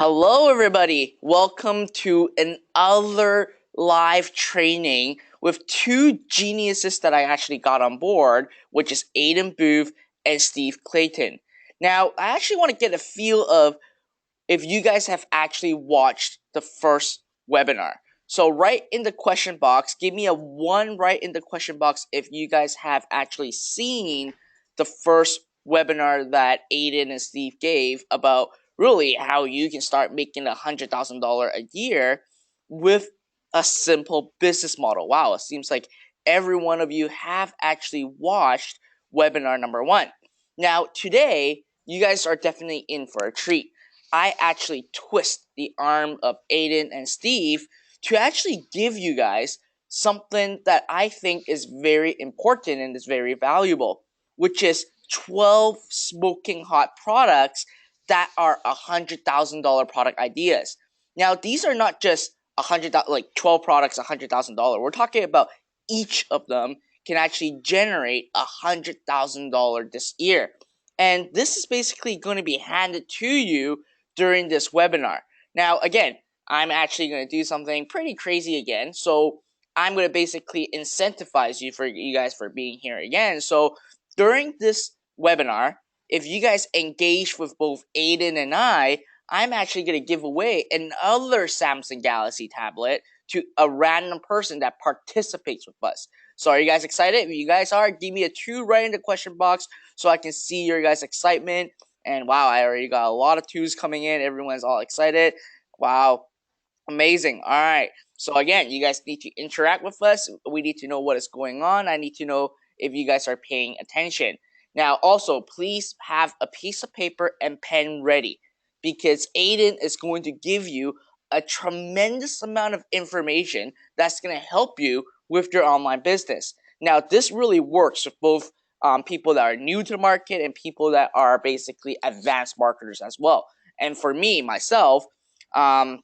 Hello, everybody. Welcome to another live training with two geniuses that I actually got on board, which is Aidan Booth and Steve Clayton. Now, I actually want to get a feel of if you guys have actually watched the first webinar. So write in the question box, give me a 1 right in the question box if you guys have actually seen the first webinar that Aidan and Steve gave about really how you can start making $100,000 a year with a simple business model. Wow, it seems like every one of you have actually watched webinar number 1. Now, today, you guys are definitely in for a treat. I actually twist the arm of Aidan and Steve to actually give you guys something that I think is very important and is very valuable, which is 12 smoking hot products that are $100,000 product ideas. Now, these are not just 12 products, $100,000. We're talking about each of them can actually generate $100,000 this year. And this is basically going to be handed to you during this webinar. Now, again, I'm actually going to do something pretty crazy again. So I'm going to basically incentivize you guys for being here again. So during this webinar, if you guys engage with both Aidan and I'm actually going to give away another Samsung Galaxy tablet to a random person that participates with us. So are you guys excited? If you guys are, give me a 2 right in the question box so I can see your guys' excitement. And wow, I already got a lot of 2s coming in. Everyone's all excited. Wow, amazing. All right. So again, you guys need to interact with us. We need to know what is going on. I need to know if you guys are paying attention. Now, also, please have a piece of paper and pen ready because Aidan is going to give you a tremendous amount of information that's going to help you with your online business. Now, this really works with both people that are new to the market and people that are basically advanced marketers as well. And for me, myself, I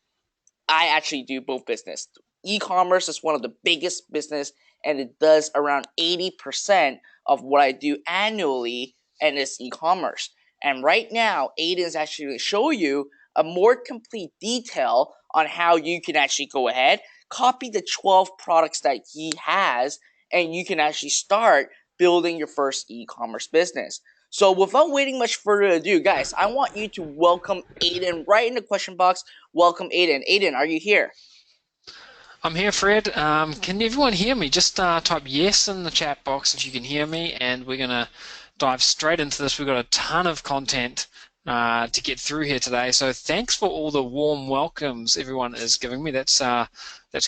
actually do both business. E-commerce is one of the biggest business and it does around 80% of what I do annually and it's e-commerce. And right now, Aidan is actually going to show you a more complete detail on how you can actually go ahead, copy the 12 products that he has, and you can actually start building your first e-commerce business. So without waiting much further ado, guys, I want you to welcome Aidan right in the question box. Welcome, Aidan. Aidan, are you here? I'm here, Fred. Can everyone hear me? Just type yes in the chat box if you can hear me, and we're going to dive straight into this. We've got a ton of content to get through here today, so thanks for all the warm welcomes everyone is giving me. That's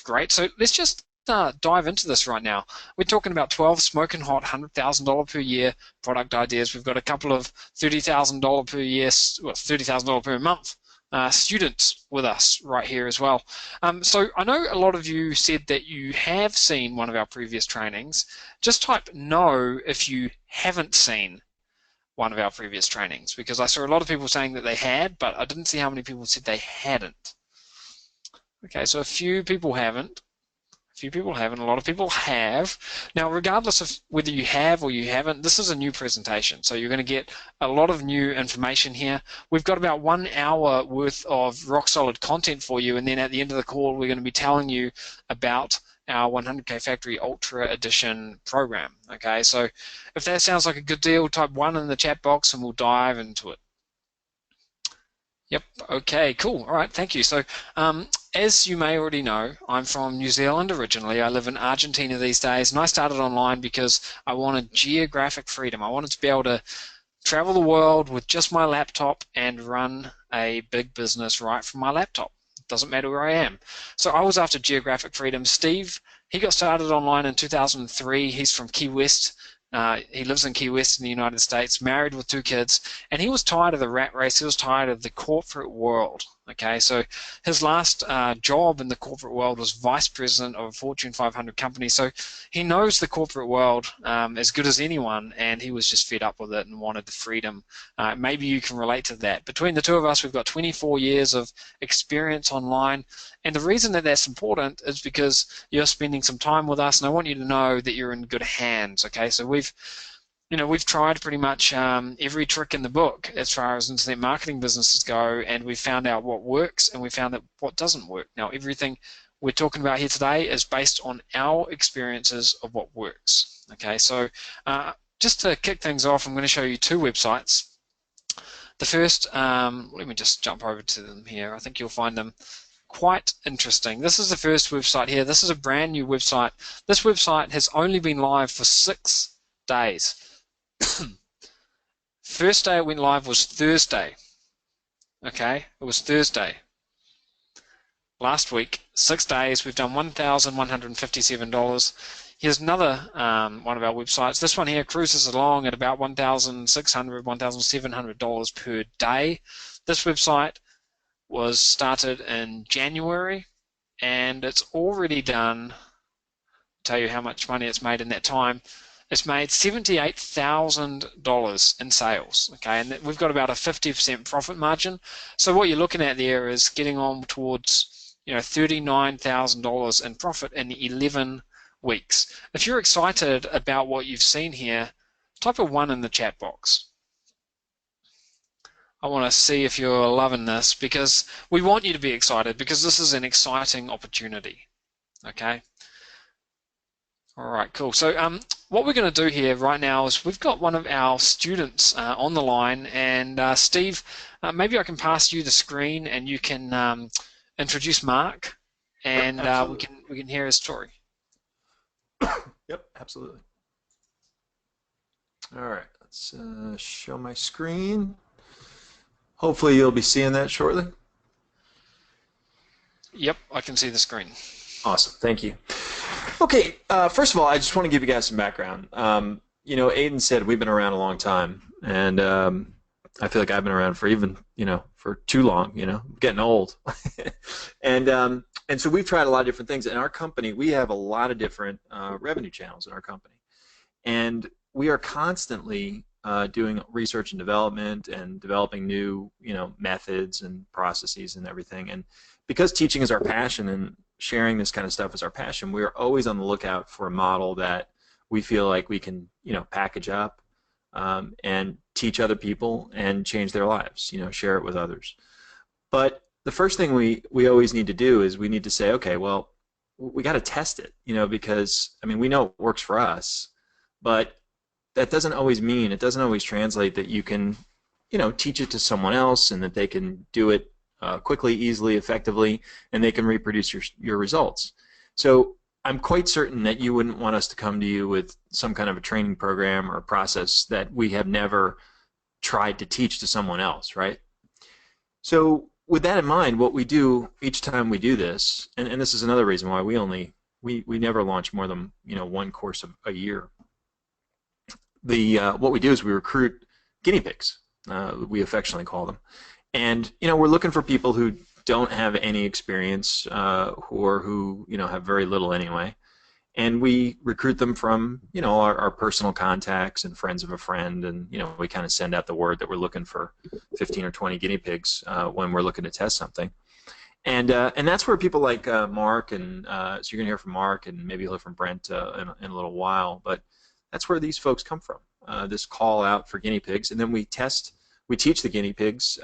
great. So let's just dive into this right now. We're talking about 12 smoking hot $100,000 per year product ideas. We've got a couple of $30,000 per year, well, $30,000 per month students with us right here as well. So I know a lot of you said that you have seen one of our previous trainings. Just type no if you haven't seen one of our previous trainings, because I saw a lot of people saying that they had, but I didn't see how many people said they hadn't. Okay, so a few people haven't. A few people haven't, a lot of people have. Now, regardless of whether you have or you haven't, this is a new presentation, so you're going to get a lot of new information here. We've got about 1 hour worth of rock solid content for you, and then at the end of the call, we're going to be telling you about our 100K Factory Ultra Edition program. Okay, so if that sounds like a good deal, type 1 in the chat box and we'll dive into it. Yep, okay, cool. All right, thank you. So as you may already know, I'm from New Zealand originally. I live in Argentina these days, and I started online because I wanted geographic freedom. I wanted to be able to travel the world with just my laptop and run a big business right from my laptop. It doesn't matter where I am. So I was after geographic freedom. Steve, he got started online in 2003. He's from Key West. He lives in Key West in the United States, married with 2 kids, and he was tired of the rat race. He was tired of the corporate world. Okay, so his last job in the corporate world was vice president of a Fortune 500 company. So he knows the corporate world as good as anyone, and he was just fed up with it and wanted the freedom. Maybe you can relate to that. Between the two of us, we've got 24 years of experience online, and the reason that that's important is because you're spending some time with us, and I want you to know that you're in good hands. Okay, so we've you know, we've tried pretty much every trick in the book as far as internet marketing businesses go, and we found out what works and we found out what doesn't work. Now, everything we're talking about here today is based on our experiences of what works. Okay, so just to kick things off, I'm going to show you two websites. The first, let me just jump over to them here. I think you'll find them quite interesting. This is the first website here. This is a brand new website. This website has only been live for 6 days. First day it went live was Thursday. Okay, it was Thursday. Last week, 6 days, we've done $1,157. Here's another one of our websites. This one here cruises along at about $1,600, $1,700 per day. This website was started in January, and it's already done, I'll tell you how much money it's made in that time. It's made $78,000 in sales, okay, and we've got about a 50% profit margin. So what you're looking at there is getting on towards, you know, $39,000 in profit in 11 weeks. If you're excited about what you've seen here, type a 1 in the chat box. I want to see if you're loving this, because we want you to be excited, because this is an exciting opportunity, okay? All right, cool. So what we're going to do here right now is we've got one of our students on the line, and Steve, maybe I can pass you the screen and you can introduce Mark, and Yep, we can hear his story. Yep, absolutely. All right, let's show my screen. Hopefully you'll be seeing that shortly. Yep, I can see the screen. Awesome, thank you. Okay, first of all, I just want to give you guys some background. You know, Aidan said we've been around a long time, and I feel like I've been around for even, you know, for too long. You know, I'm getting old, and so we've tried a lot of different things. In our company, we have a lot of different revenue channels in our company, and we are constantly doing research and development and developing new, you know, methods and processes and everything. And because teaching is our passion and sharing this kind of stuff is our passion, we're always on the lookout for a model that we feel like we can, you know, package up and teach other people and change their lives, you know, share it with others. But the first thing we always need to do is we need to say, okay, well, we got to test it, you know, because, I mean, we know it works for us, but that doesn't always mean, it doesn't always translate that you can, you know, teach it to someone else and that they can do it quickly, easily, effectively, and they can reproduce your results. So I'm quite certain that you wouldn't want us to come to you with some kind of a training program or a process that we have never tried to teach to someone else, right? So with that in mind, what we do each time we do this, and this is another reason why we never launch more than, you know, one course a year. What we do is we recruit guinea pigs, we affectionately call them. And, you know, we're looking for people who don't have any experience or who, you know, have very little anyway. And we recruit them from, you know, our personal contacts and friends of a friend. And, you know, we kind of send out the word that we're looking for 15 or 20 guinea pigs when we're looking to test something. And that's where people like Mark, and so you're going to hear from Mark, and maybe you'll hear from Brent in a little while. But that's where these folks come from, this call out for guinea pigs. And then we teach the guinea pigs,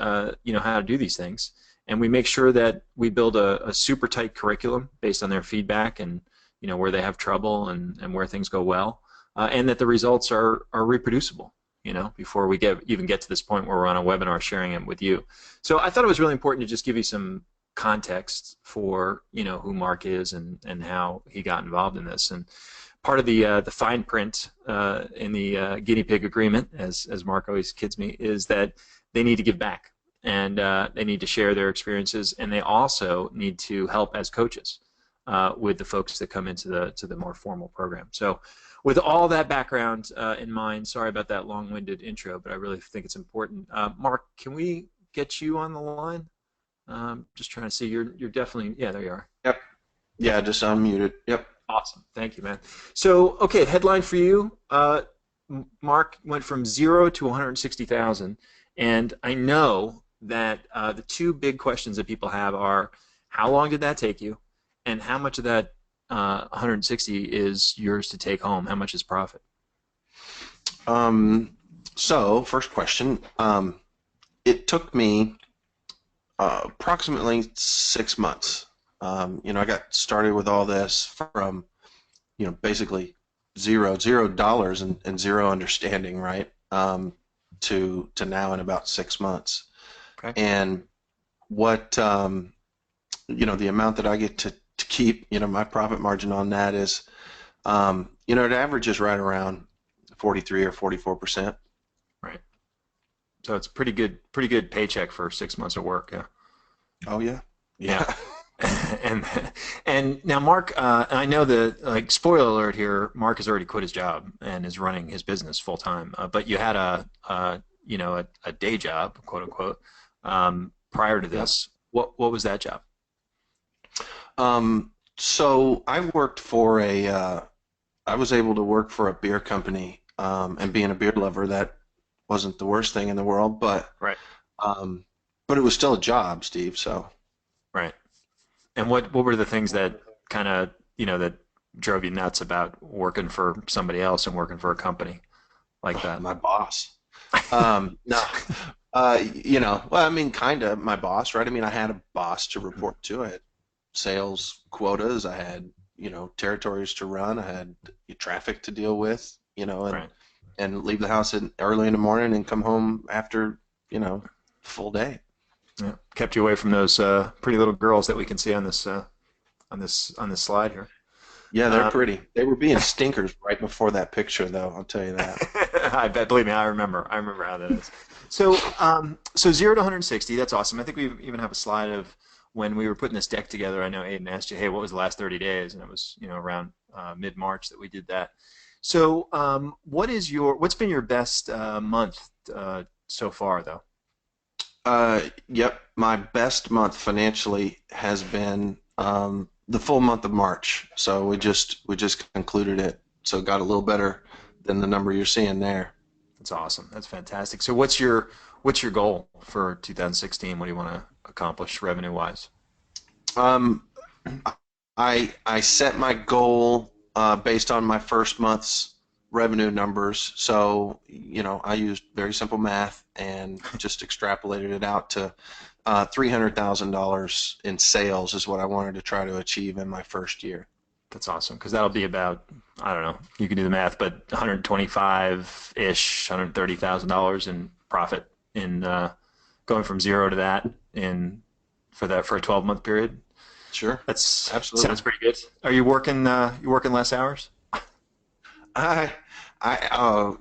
you know, how to do these things, and we make sure that we build a super tight curriculum based on their feedback and, you know, where they have trouble and where things go well, and that the results are reproducible, you know, before we even get to this point where we're on a webinar sharing it with you. So I thought it was really important to just give you some context for, you know, who Mark is and how he got involved in this. And part of the fine print in the guinea pig agreement, as Mark always kids me, is that they need to give back, and they need to share their experiences, and they also need to help as coaches with the folks that come into the more formal program. So with all that background in mind, sorry about that long-winded intro, but I really think it's important. Mark, can we get you on the line? Just trying to see, you're definitely, yeah, there you are. Yep. Yeah, just unmuted. Yep. Awesome. Thank you, man. So, okay, headline for you. Mark went from 0 to 160,000, and I know that the two big questions that people have are, how long did that take you, and how much of that 160 is yours to take home? How much is profit? So first question. It took me approximately 6 months. I got started with all this from, basically $0 and zero understanding, right? To now in about 6 months. Okay. And what, the amount that I get to keep, my profit margin on that is, it averages right around 43 or 44%. Right. So it's pretty good paycheck for 6 months of work. Yeah. Oh yeah. Yeah. Yeah. and and now Mark, I know that, like, spoiler alert here, Mark has already quit his job and is running his business full time. But you had a day job, quote unquote, prior to Yep. this. What was that job? So I was able to work for a beer company, and being a beer lover, that wasn't the worst thing in the world, Right. um, but it was still a job, Steve. So, Right. And what were the things that kind of, that drove you nuts about working for somebody else and working for a company like that? my boss. No, well, I mean, kind of my boss, right? I mean, I had a boss to report to. I had sales quotas. I had, territories to run. I had traffic to deal with, Right. and leave the house early in the morning and come home after, full day. Yeah. Kept you away from those pretty little girls that we can see on this slide here. Yeah, they're Um, pretty. They were being stinkers right before that picture, though. I'll tell you that. I bet, believe me, I remember. I remember how that is. So 0 to 160, that's awesome. I think we even have a slide of when we were putting this deck together. I know Aidan asked you, hey, what was the last 30 days? And it was, around mid-March that we did that. So, what's been your best month so far, though? Yep, my best month financially has been the full month of March. So we just concluded it. So got a little better than the number you're seeing there. That's awesome. That's fantastic. So, what's your goal for 2016? What do you want to accomplish revenue-wise? Um, I set my goal based on my first month's revenue numbers. So, I used very simple math and just extrapolated it out to $300,000 in sales is what I wanted to try to achieve in my first year. That's awesome because that'll be about, I don't know, you can do the math, but 125-ish, $130,000 in profit in going from zero to that in for a 12-month period. Sure, That's absolutely. sounds pretty good. Are you working less hours? I,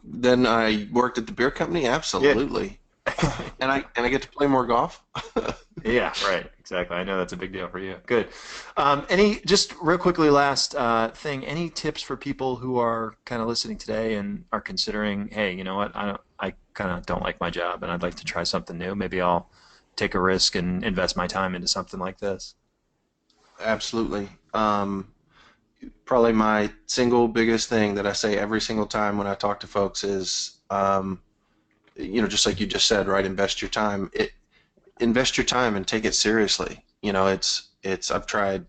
then I worked at the beer company. Yeah. Absolutely, and I get to play more golf. Yeah, right. Exactly. I know that's a big deal for you. Good. Just real quickly, last thing, any tips for people who are kind of listening today and are considering, hey, you know what? I kind of don't like my job and I'd like to try something new. Maybe I'll take a risk and invest my time into something like this. Absolutely. Probably my single biggest thing that I say every single time when I talk to folks is, just like you just said, right? Invest your time and take it seriously. I've tried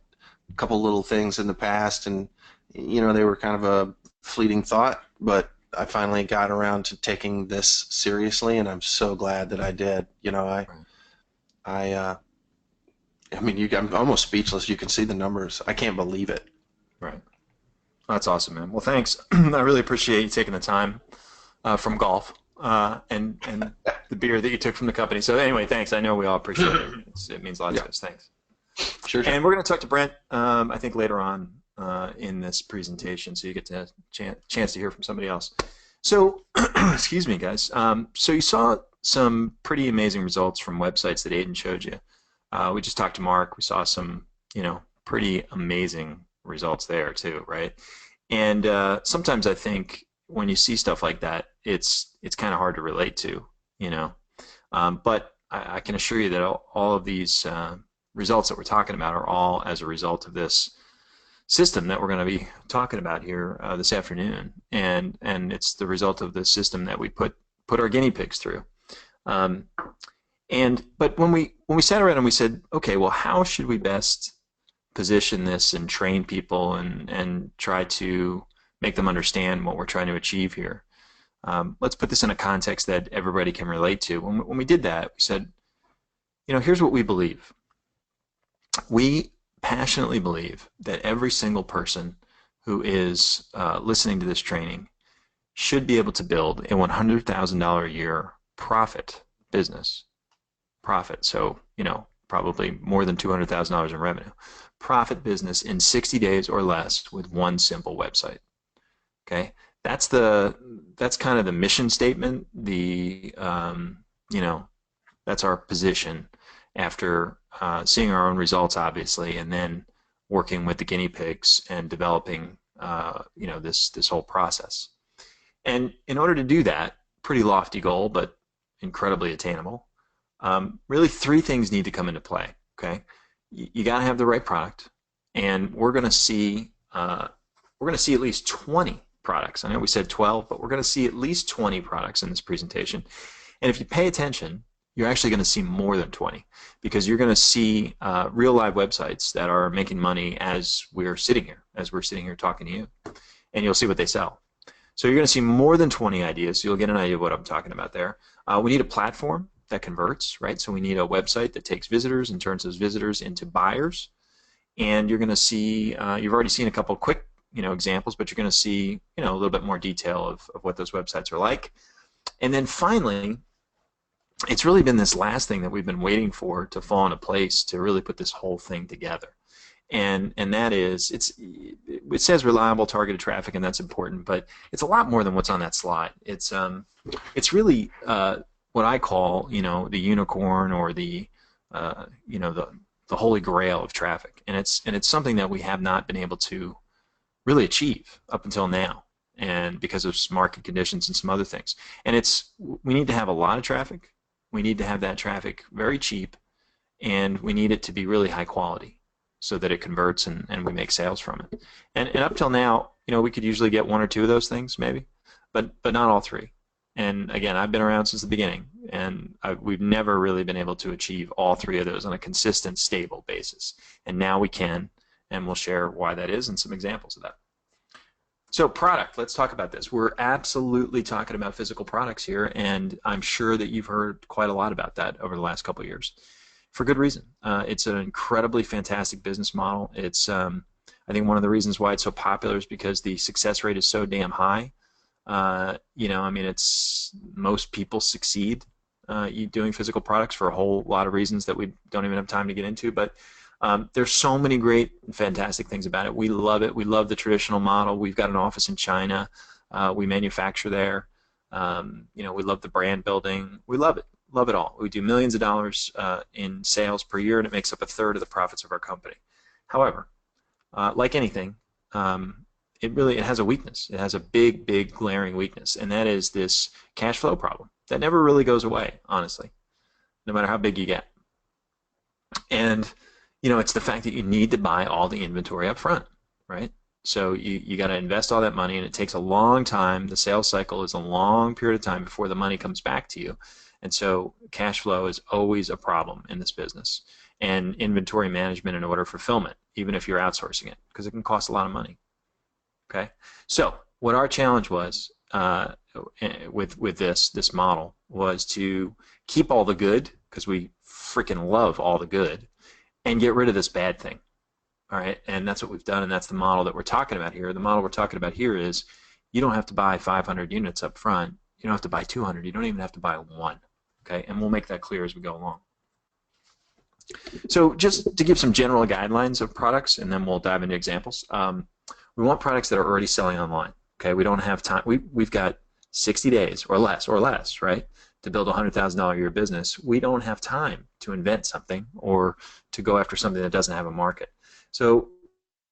a couple little things in the past, and they were kind of a fleeting thought, but I finally got around to taking this seriously, and I'm so glad that I did. Right. I I mean, I'm almost speechless. You can see the numbers. I can't believe it. Right. That's awesome, man. Well, thanks. I really appreciate you taking the time from golf and the beer that you took from the company. So anyway, thanks. I know we all appreciate it. It means a lot Yeah, to us. Thanks. sure. And we're going to talk to Brent, I think, later on in this presentation, so you get to chance to hear from somebody else. So, excuse me, guys. So you saw some pretty amazing results from websites that Aidan showed you. We just talked to Mark. We saw some, pretty amazing results there too, right? And sometimes I think when you see stuff like that, it's kind of hard to relate to, you know. But I can assure you that all of these results that we're talking about are all as a result of this system that we're going to be talking about here this afternoon, and it's the result of the system that we put our guinea pigs through. Um, but when we sat around and we said, okay, well, how should we best position this and train people and try to make them understand what we're trying to achieve here? Let's put this in a context that everybody can relate to. When we did that, we said, here's what we believe. We passionately believe that every single person who is listening to this training should be able to build a $100,000 a year profit business. Profit, so, probably more than $200,000 in revenue. Profit business in 60 days or less with one simple website. Okay, that's kind of the mission statement. That's our position after seeing our own results, obviously, and then working with the guinea pigs and developing, this whole process. And in order to do that, pretty lofty goal, but incredibly attainable. Really, three things need to come into play. Okay, you got to have the right product, and we're going to see at least 20 products. I know we said 12, but we're going to see at least 20 products in this presentation. And if you pay attention, you're actually going to see more than 20, because you're going to see real live websites that are making money as we're sitting here talking to you, and you'll see what they sell. So you're going to see more than 20 ideas. So you'll get an idea of what I'm talking about there. We need a platform that converts, right? So we need a website that takes visitors and turns those visitors into buyers. And you're going to see, you've already seen a couple quick, examples, but you're going to see, a little bit more detail of what those websites are like. And then finally, it's really been this last thing that we've been waiting for to fall into place to really put this whole thing together. And that is, it says reliable targeted traffic, and that's important, but it's a lot more than what's on that slide. It's really what I call, the unicorn, or the holy grail of traffic, and it's something that we have not been able to really achieve up until now, and because of market conditions and some other things. And we need to have a lot of traffic. We need to have that traffic very cheap, and we need it to be really high quality, so that it converts and we make sales from it. And up till now, we could usually get one or two of those things, maybe, but not all three. And again, I've been around since the beginning, and we've never really been able to achieve all three of those on a consistent, stable basis. And now we can, and we'll share why that is and some examples of that. So product, let's talk about this. We're absolutely talking about physical products here, and I'm sure that you've heard quite a lot about that over the last couple of years. For good reason. It's an incredibly fantastic business model. It's, I think one of the reasons why it's so popular is because the success rate is so damn high. Most people succeed doing physical products for a whole lot of reasons that we don't even have time to get into, but there's so many great and fantastic things about it. We love it. We love the traditional model. We've got an office in China. We manufacture there. We love the brand building. We love it. Love it all. We do millions of dollars in sales per year, and it makes up 1/3 of the profits of our company. However, like anything, it has a weakness. It has a big glaring weakness, and that is this cash flow problem that never really goes away, honestly, no matter how big you get. And it's the fact that you need to buy all the inventory up front, right? So you got to invest all that money, and it takes a long time. The sales cycle is a long period of time before the money comes back to you. And so cash flow is always a problem in this business, and inventory management and order fulfillment, even if you're outsourcing it, because it can cost a lot of money. Okay, so what our challenge was with this model was to keep all the good, because we freaking love all the good, and get rid of this bad thing. All right, and that's what we've done, and that's the model that we're talking about here. The model we're talking about here is you don't have to buy 500 units up front. You don't have to buy 200. You don't even have to buy one. Okay, and we'll make that clear as we go along. So just to give some general guidelines of products, and then we'll dive into examples. We want products that are already selling online. Okay, we don't have time. We've got 60 days or less, right, to build a $100,000 a year business. We don't have time to invent something or to go after something that doesn't have a market. So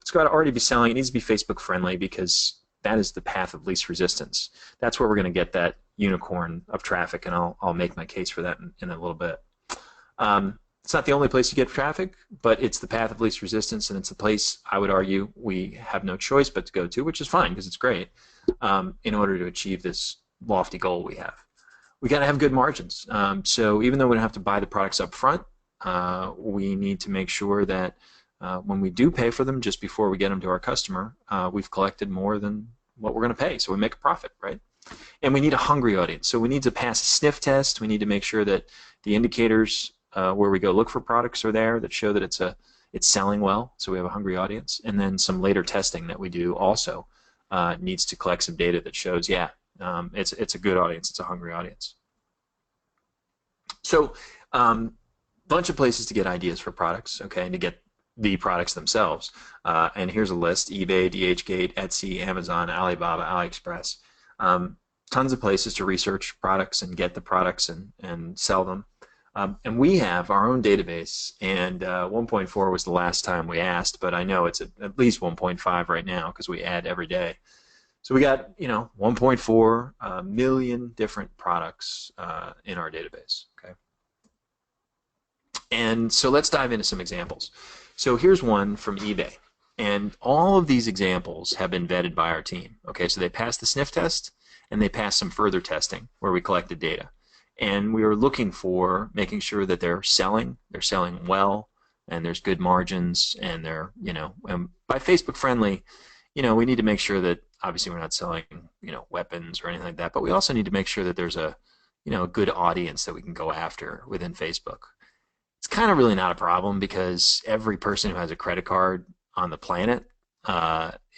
it's got to already be selling. It needs to be Facebook friendly, because that is the path of least resistance. That's where we're going to get that unicorn of traffic, and I'll make my case for that in a little bit. It's not the only place you get traffic, but it's the path of least resistance, and it's the place, I would argue, we have no choice but to go to, which is fine because it's great, in order to achieve this lofty goal we have. We got to have good margins. So even though we don't have to buy the products up front, we need to make sure that when we do pay for them, just before we get them to our customer, we've collected more than what we're going to pay, so we make a profit, right? And we need a hungry audience. So we need to pass a sniff test. We need to make sure that the indicators where we go look for products are there that show that it's selling well. So we have a hungry audience. And then some later testing that we do also needs to collect some data that shows, yeah, it's a good audience. It's a hungry audience. So bunch of places to get ideas for products, okay, and to get the products themselves. And here's a list: eBay, DHgate, Etsy, Amazon, Alibaba, AliExpress. Tons of places to research products and get the products and sell them. And we have our own database, and 1.4 was the last time we asked, but I know it's at least 1.5 right now because we add every day. So we got 1.4 million different products in our database. Okay. And so let's dive into some examples. So here's one from eBay. And all of these examples have been vetted by our team. Okay, so they passed the sniff test, and they passed some further testing where we collected data. And we were looking for making sure that they're selling well, and there's good margins, and they're, and by Facebook friendly, we need to make sure that obviously we're not selling, weapons or anything like that, but we also need to make sure that there's a good audience that we can go after within Facebook. It's kind of really not a problem because every person who has a credit card on the planet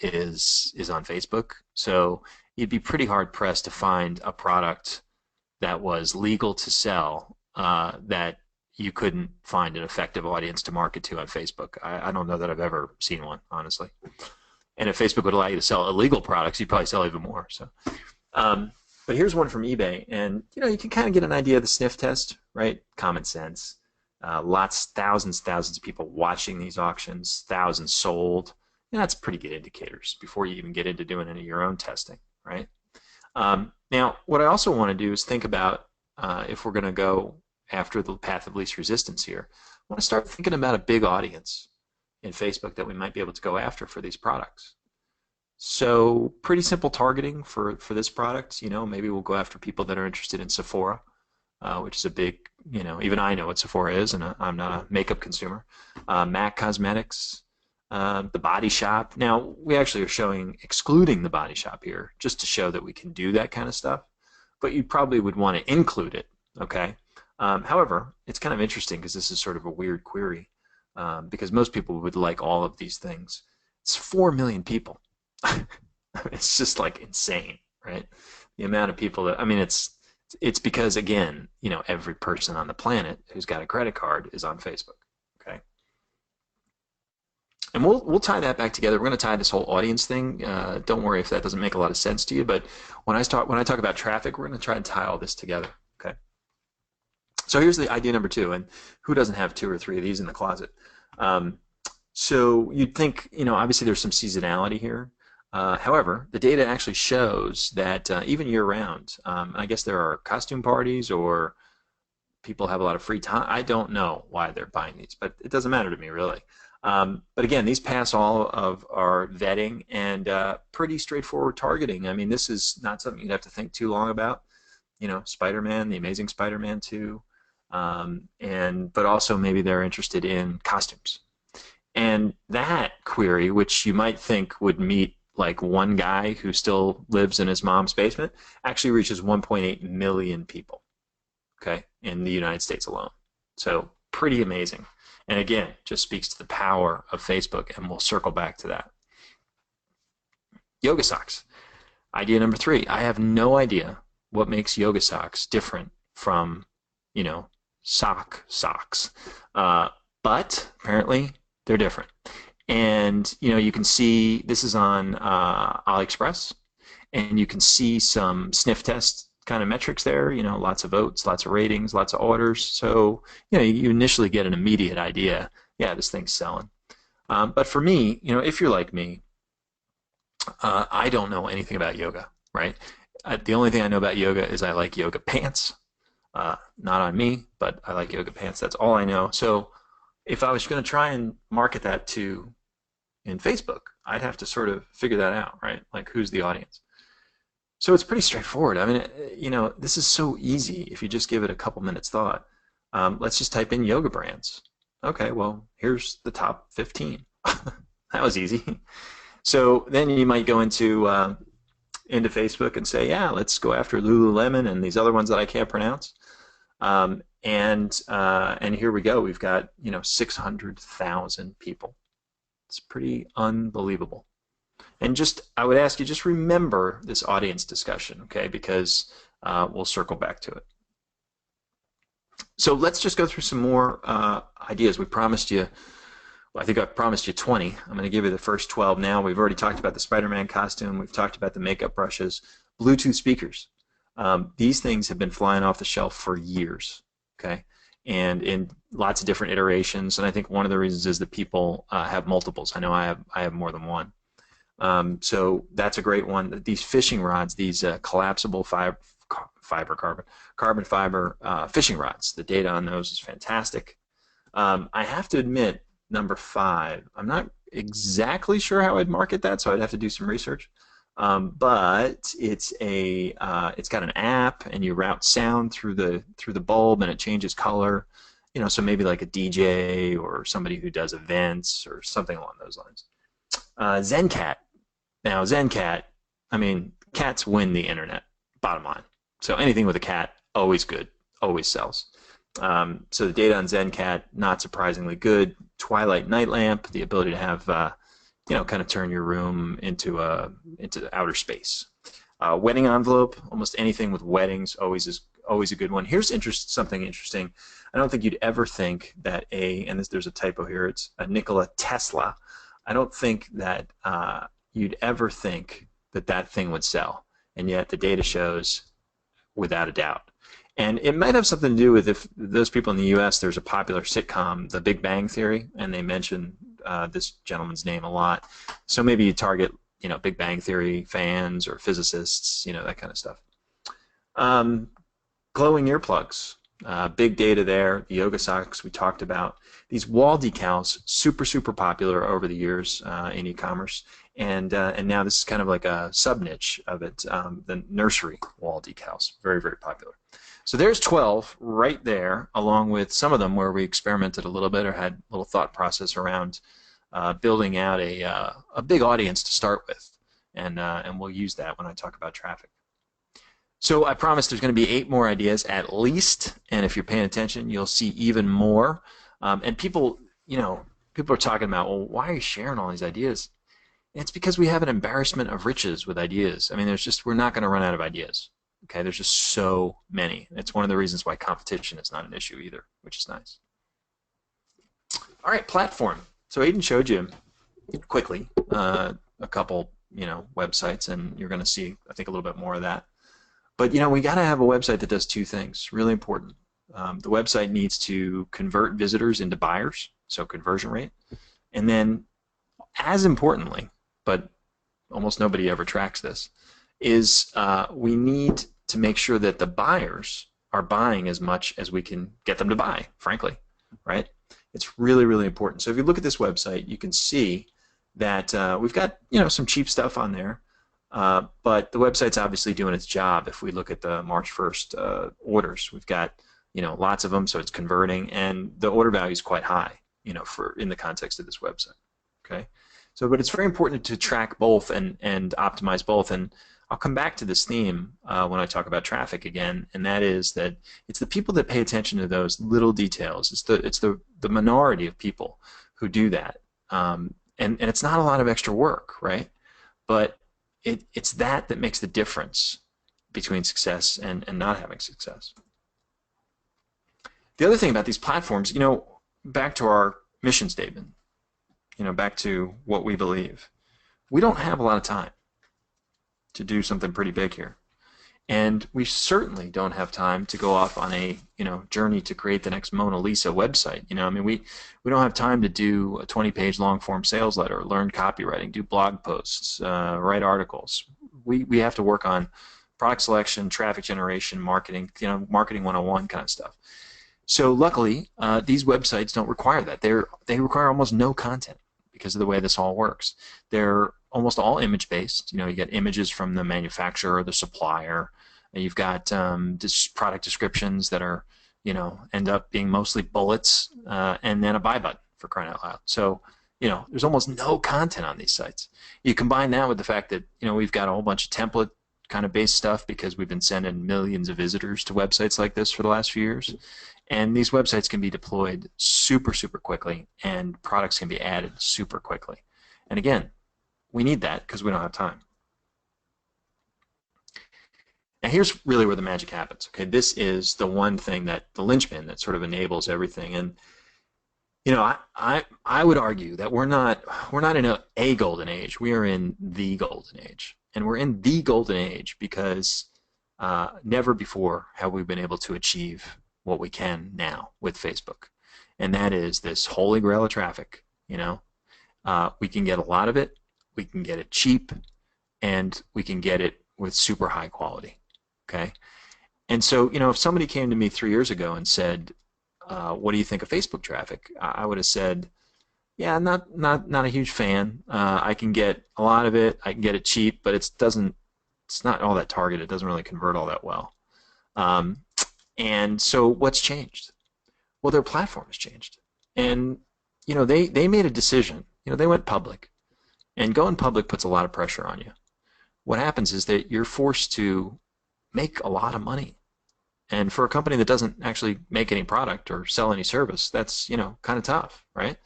is on Facebook. So you'd be pretty hard pressed to find a product that was legal to sell that you couldn't find an effective audience to market to on Facebook. I don't know that I've ever seen one, honestly. And if Facebook would allow you to sell illegal products, you'd probably sell even more. So, but here's one from eBay, and you can kind of get an idea of the sniff test, right? Common sense. Thousands of people watching these auctions, thousands sold. That's pretty good indicators before you even get into doing any of your own testing, right? Now, what I also want to do is think about if we're going to go after the path of least resistance here, I want to start thinking about a big audience in Facebook that we might be able to go after for these products. So pretty simple targeting for this product. Maybe we'll go after people that are interested in Sephora, which is a big, even I know what Sephora is, and I'm not a makeup consumer. MAC Cosmetics, the Body Shop. Now, we actually are excluding the Body Shop here just to show that we can do that kind of stuff, but you probably would want to include it, okay? However, it's kind of interesting because this is sort of a weird query because most people would like all of these things. It's 4 million people. It's just like insane, right? The amount of people that, it's because, again, every person on the planet who's got a credit card is on Facebook, okay? And we'll tie that back together. We're going to tie this whole audience thing. Don't worry if that doesn't make a lot of sense to you, but when I talk about traffic, we're going to try and tie all this together, okay? So here's the idea number 2, and who doesn't have 2 or 3 of these in the closet? So you'd think, obviously there's some seasonality here. However, the data actually shows that even year-round, I guess there are costume parties or people have a lot of free time. I don't know why they're buying these, but it doesn't matter to me, really. But again, these pass all of our vetting and pretty straightforward targeting. This is not something you'd have to think too long about. Spider-Man, The Amazing Spider-Man 2, but also maybe they're interested in costumes. And that query, which you might think would meet like one guy who still lives in his mom's basement, actually reaches 1.8 million people, okay, in the United States alone. So pretty amazing. And again, just speaks to the power of Facebook, and we'll circle back to that. Yoga socks. Idea number 3. I have no idea what makes yoga socks different from, socks. But apparently they're different. And, you can see this is on AliExpress, and you can see some sniff test kind of metrics there, lots of votes, lots of ratings, lots of orders. So, you initially get an immediate idea, yeah, this thing's selling. But for me, if you're like me, I don't know anything about yoga, right? The only thing I know about yoga is I like yoga pants. Not on me, but I like yoga pants. That's all I know. So if I was going to try and market that in Facebook, I'd have to sort of figure that out, right? Like, who's the audience? So it's pretty straightforward. This is so easy if you just give it a couple minutes thought. Let's just type in yoga brands. Okay, well, here's the top 15. That was easy. So then you might go into, into Facebook and say, yeah, let's go after Lululemon and these other ones that I can't pronounce. And here we go. We've got 600,000 people. It's pretty unbelievable. And I would ask you, just remember this audience discussion, okay? Because we'll circle back to it. So let's just go through some more ideas. We promised you, well, I think I promised you 20. I'm going to give you the first 12 now. We've already talked about the Spider-Man costume. We've talked about the makeup brushes. Bluetooth speakers. These things have been flying off the shelf for years, okay? And in lots of different iterations. And I think one of the reasons is that people have multiples. I know I have more than one. So that's a great one. These fishing rods, these collapsible carbon fiber fishing rods. The data on those is fantastic. I have to admit, number 5, I'm not exactly sure how I'd market that, so I'd have to do some research. But it's got an app, and you route sound through the bulb, and it changes color. So maybe like a DJ or somebody who does events or something along those lines. ZenCat. Now ZenCat, I mean, cats win the internet. Bottom line. So anything with a cat, always good, always sells. So the data on ZenCat, not surprisingly good. Twilight night lamp, the ability to have, kind of turn your room into outer space. Wedding envelope, almost anything with weddings, always a good one. Here's something interesting. I don't think you'd ever think that there's a typo here. It's a Nikola Tesla. I don't think that you'd ever think that thing would sell, and yet the data shows without a doubt. And it might have something to do with, if those people in the U.S., there's a popular sitcom, The Big Bang Theory, and they mention this gentleman's name a lot. So maybe you target, Big Bang Theory fans or physicists, that kind of stuff. Glowing earplugs, big data there. The yoga socks we talked about. These wall decals, super, super popular over the years in e-commerce. And now this is kind of like a sub-niche of it, the nursery wall decals, very, very popular. So there's 12 right there, along with some of them where we experimented a little bit or had a little thought process around building out a big audience to start with, and we'll use that when I talk about traffic. So I promise there's going to be 8 more ideas at least, and if you're paying attention, you'll see even more. And people are talking about, well, why are you sharing all these ideas? And it's because we have an embarrassment of riches with ideas. I mean, we're not going to run out of ideas. Okay, there's just so many. It's one of the reasons why competition is not an issue either, which is nice. All right, platform. So Aidan showed you quickly a couple, websites, and you're going to see, I think, a little bit more of that. But we got to have a website that does 2 things. Really important. The website needs to convert visitors into buyers, so conversion rate, and then, as importantly, but almost nobody ever tracks this, is we need to make sure that the buyers are buying as much as we can get them to buy, frankly, right? It's really, really important. So if you look at this website, you can see that we've got, some cheap stuff on there, but the website's obviously doing its job. If we look at the March 1st orders, we've got, lots of them, so it's converting, and the order value is quite high, in the context of this website, okay? So, but it's very important to track both and optimize both, and I'll come back to this theme when I talk about traffic again, and that is that it's the people that pay attention to those little details. It's the minority of people who do that, and it's not a lot of extra work, right? But it's that makes the difference between success and not having success. The other thing about these platforms, back to our mission statement, back to what we believe, we don't have a lot of time to do something pretty big here. And we certainly don't have time to go off on a journey to create the next Mona Lisa website. I mean, we don't have time to do a 20-page long-form sales letter, learn copywriting, do blog posts, write articles. We have to work on product selection, traffic generation, marketing, marketing 101 kind of stuff. So luckily, these websites don't require that. They require almost no content because of the way this all works. They're almost all image-based. You get images from the manufacturer or the supplier. And you've got product descriptions that are, end up being mostly bullets and then a buy button, for crying out loud. So, there's almost no content on these sites. You combine that with the fact that, we've got a whole bunch of template kind of based stuff because we've been sending millions of visitors to websites like this for the last few years. And these websites can be deployed super, super quickly, and products can be added super quickly. And again, we need that because we don't have time. Now here's really where the magic happens. Okay, this is the one thing that the linchpin that sort of enables everything. And you know, I would argue that we're not in a golden age. We are in the golden age, and we're in the golden age because never before have we been able to achieve what we can now with Facebook, and that is this holy grail of traffic. You know, we can get a lot of it, we can get it cheap, and we can get it with super high quality. Okay, and so you know, if somebody came to me 3 years ago and said, what do you think of Facebook traffic? I would have said, yeah, not a huge fan. I can get a lot of it. I can get it cheap, but it's not all that targeted. It doesn't really convert all that well. And so what's changed? Well, their platform has changed. And you know, they made a decision. You know, they went public. And going public puts a lot of pressure on you. What happens is that you're forced to make a lot of money. And for a company that doesn't actually make any product or sell any service, that's, you know, kind of tough, right?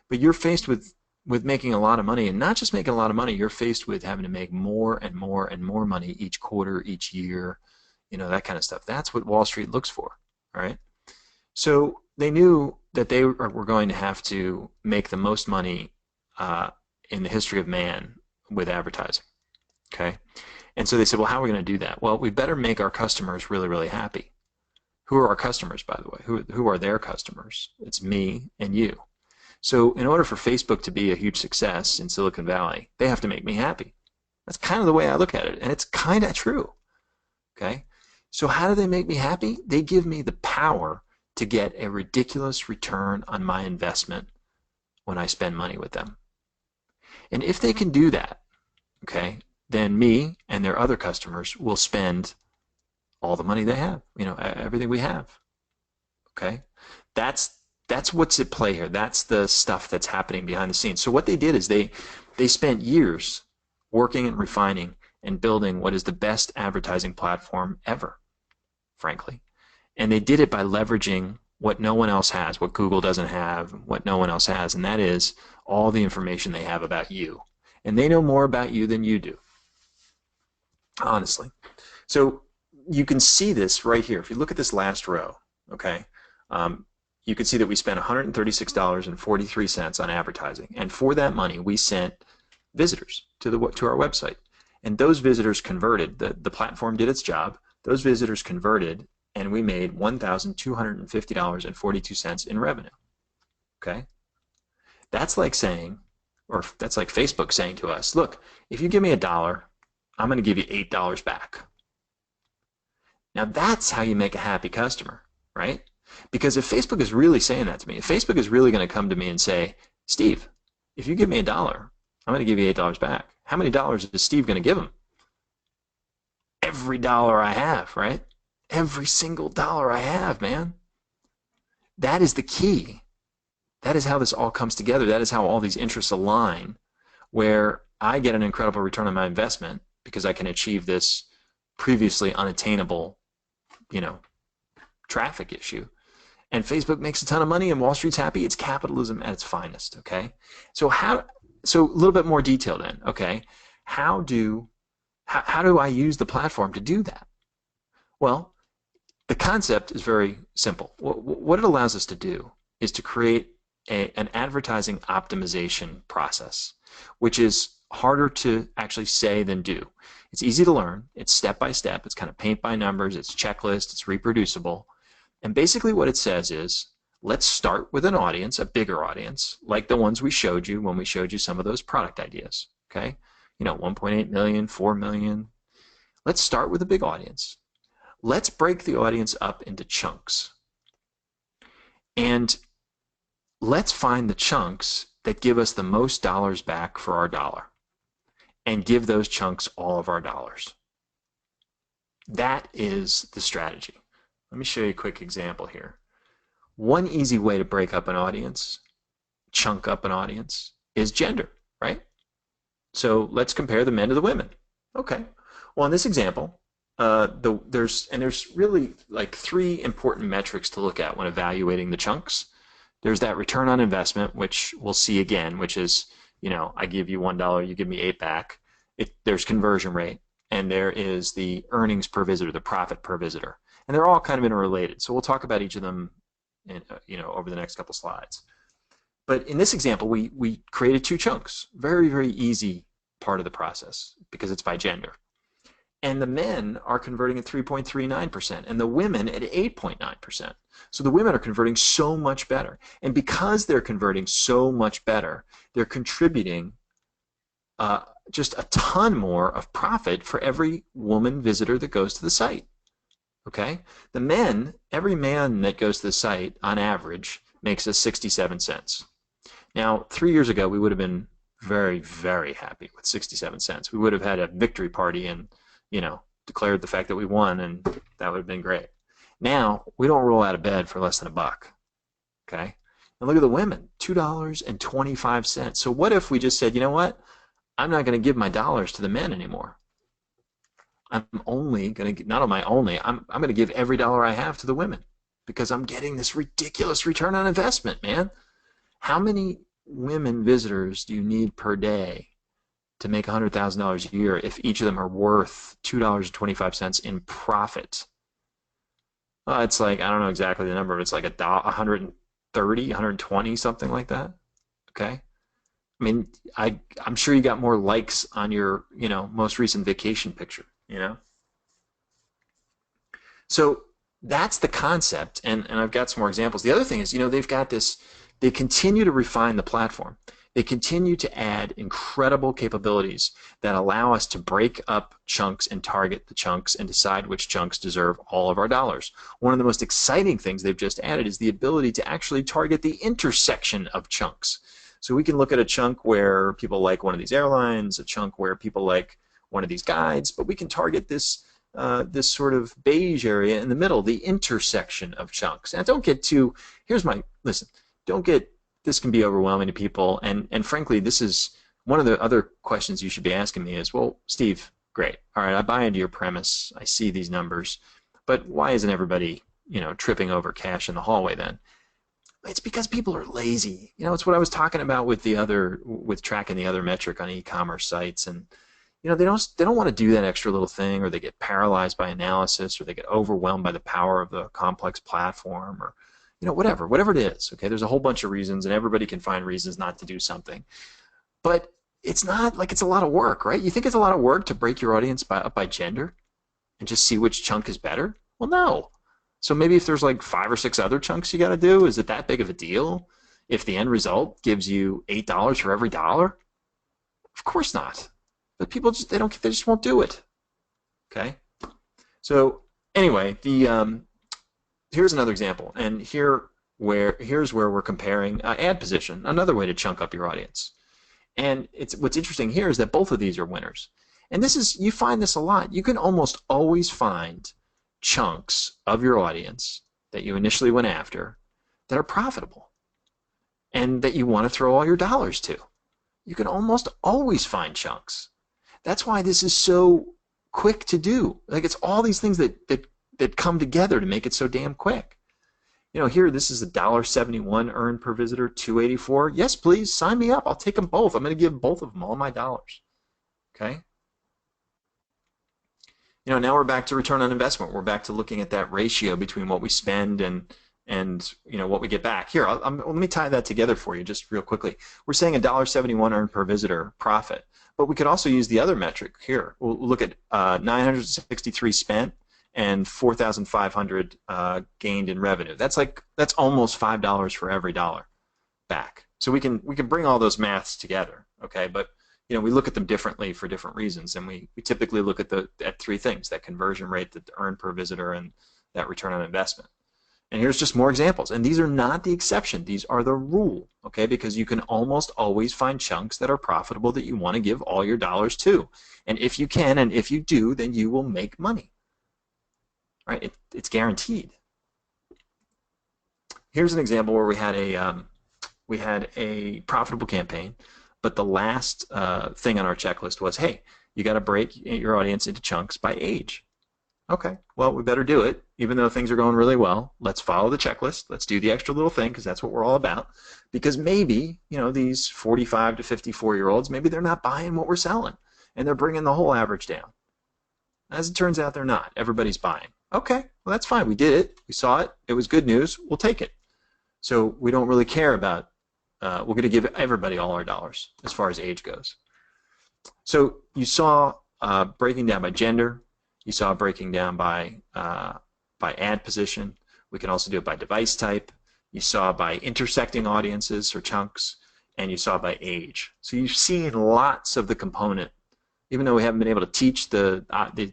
But you're faced with making a lot of money, and not just making a lot of money, you're faced with having to make more and more and more money each quarter, each year, you know, that kind of stuff. That's what Wall Street looks for, right? So they knew that they were going to have to make the most money in the history of man with advertising, okay? And so they said, well, how are we going to do that? Well, we better make our customers really, really happy. Who are our customers, by the way? Who are their customers? It's me and you. So in order for Facebook to be a huge success in Silicon Valley, they have to make me happy. That's kind of the way I look at it, and it's kind of true. Okay? So how do they make me happy? They give me the power to get a ridiculous return on my investment when I spend money with them. And if they can do that, okay, then me and their other customers will spend all the money they have, you know, everything we have. Okay? That's what's at play here. That's the stuff that's happening behind the scenes. So what they did is they spent years working and refining and building what is the best advertising platform ever, frankly. And they did it by leveraging what no one else has, what Google doesn't have, what no one else has, and that is all the information they have about you. And they know more about you than you do, honestly. So you can see this right here. If you look at this last row, okay, you can see that we spent $136.43 on advertising, and for that money we sent visitors to our website, and those visitors converted. The platform did its job. Those visitors converted, and we made $1,250.42 in revenue. Okay, that's like saying, or that's like Facebook saying to us, look, if you give me $1, I'm going to give you $8 back. Now that's how you make a happy customer, right? Because if Facebook is really saying that to me, if Facebook is really going to come to me and say, Steve, if you give me $1, I'm going to give you $8 back. How many dollars is Steve going to give him? Every dollar I have, right? Every single dollar I have, man. That is the key. That is how this all comes together. That is how all these interests align, where I get an incredible return on my investment because I can achieve this previously unattainable, you know, traffic issue. And Facebook makes a ton of money and Wall Street's happy. It's capitalism at its finest, okay? So a little bit more detail then, okay? How do I use the platform to do that? Well, the concept is very simple. What it allows us to do is to create an advertising optimization process, which is harder to actually say than do. It's easy to learn. It's step by step. It's kind of paint by numbers. It's checklist. It's reproducible. And basically what it says is, let's start with an audience, a bigger audience, like the ones we showed you when we showed you some of those product ideas. Okay? You know, 1.8 million, 4 million. Let's start with a big audience. Let's break the audience up into chunks. And let's find the chunks that give us the most dollars back for our dollar, and give those chunks all of our dollars. That is the strategy. Let me show you a quick example here. One easy way to break up an audience, chunk up an audience, is gender, right? So let's compare the men to the women. Okay. Well, in this example, there's really like three important metrics to look at when evaluating the chunks. There's that return on investment, which we'll see again, which is, I give you $1, you give me 8 back. There's conversion rate, and there is the earnings per visitor, the profit per visitor, and they're all kind of interrelated. So we'll talk about each of them, over the next couple slides. But in this example, we created 2 chunks. Very, very easy part of the process because it's by gender. And the men are converting at 3.39%, and the women at 8.9%. So the women are converting so much better. And because they're converting so much better, they're contributing just a ton more of profit for every woman visitor that goes to the site. Okay? The men, every man that goes to the site, on average, makes us 67 cents. Now, 3 years ago, we would have been very, very happy with 67 cents. We would have had a victory party and declared the fact that we won, and that would have been great. Now, we don't roll out of bed for less than $1. Okay? And look at the women, $2.25. So what if we just said, you know what? I'm not going to give my dollars to the men anymore. I'm only going to, not only I'm going to give every dollar I have to the women because I'm getting this ridiculous return on investment, man. How many women visitors do you need per day to make $100,000 a year if each of them are worth $2.25 in profit? Well, it's like, I don't know exactly the number, but it's like 130, 120, something like that. Okay? I mean, I'm sure you got more likes on your, most recent vacation picture, So that's the concept, and I've got some more examples. The other thing is, they've got this, they continue to refine the platform. They continue to add incredible capabilities that allow us to break up chunks and target the chunks and decide which chunks deserve all of our dollars. One of the most exciting things they've just added is the ability to actually target the intersection of chunks. So we can look at a chunk where people like one of these airlines, a chunk where people like one of these guides, but we can target this this sort of beige area in the middle, the intersection of chunks. Now, don't get too, this can be overwhelming to people, and frankly, this is one of the other questions you should be asking me is, well, Steve, great, all right, I buy into your premise, I see these numbers, but why isn't everybody, tripping over cash in the hallway then? It's because people are lazy. It's what I was talking about with tracking the other metric on e-commerce sites, and they don't want to do that extra little thing, or they get paralyzed by analysis, or they get overwhelmed by the power of the complex platform, or whatever it is. Okay, there's a whole bunch of reasons, and everybody can find reasons not to do something. But it's not like it's a lot of work, right? You think it's a lot of work to break your audience up by gender and just see which chunk is better? Well, no. So maybe if there's like 5 or 6 other chunks you got to do, is it that big of a deal? If the end result gives you $8 for every dollar? Of course not. But people they just won't do it. Okay. So anyway, here's another example, and here's where we're comparing ad position, another way to chunk up your audience. And what's interesting here is that both of these are winners. And you find this a lot. You can almost always find chunks of your audience that you initially went after that are profitable and that you want to throw all your dollars to. You can almost always find chunks. That's why this is so quick to do. Like, it's all these things that come together to make it so damn quick. Here, this is $1.71 earned per visitor, $2.84. Yes, please, sign me up. I'll take them both. I'm going to give both of them all my dollars. Okay? Now we're back to return on investment. We're back to looking at that ratio between what we spend and what we get back. Here, let me tie that together for you just real quickly. We're saying $1.71 earned per visitor profit, but we could also use the other metric here. We'll look at 963 spent and 4,500 gained in revenue. That's almost $5 for every dollar back. So we can bring all those maths together, okay? But we look at them differently for different reasons, and we typically look at 3 things: that conversion rate, the earned per visitor, and that return on investment. And here's just more examples. And these are not the exception. These are the rule, okay? Because you can almost always find chunks that are profitable that you want to give all your dollars to. And if you can, and if you do, then you will make money. Right? It's guaranteed. Here's an example where we had a profitable campaign, but the last thing on our checklist was, hey, you got to break your audience into chunks by age. Okay, well, we better do it. Even though things are going really well, let's follow the checklist. Let's do the extra little thing because that's what we're all about. Because maybe, these 45 to 54-year-olds, maybe they're not buying what we're selling and they're bringing the whole average down. As it turns out, they're not. Everybody's buying. Okay, well, that's fine. We did it. We saw it. It was good news. We'll take it. So we don't really care about, we're going to give everybody all our dollars as far as age goes. So you saw breaking down by gender. You saw breaking down by ad position. We can also do it by device type. You saw by intersecting audiences or chunks, and you saw by age. So you've seen lots of the component. Even though we haven't been able to teach the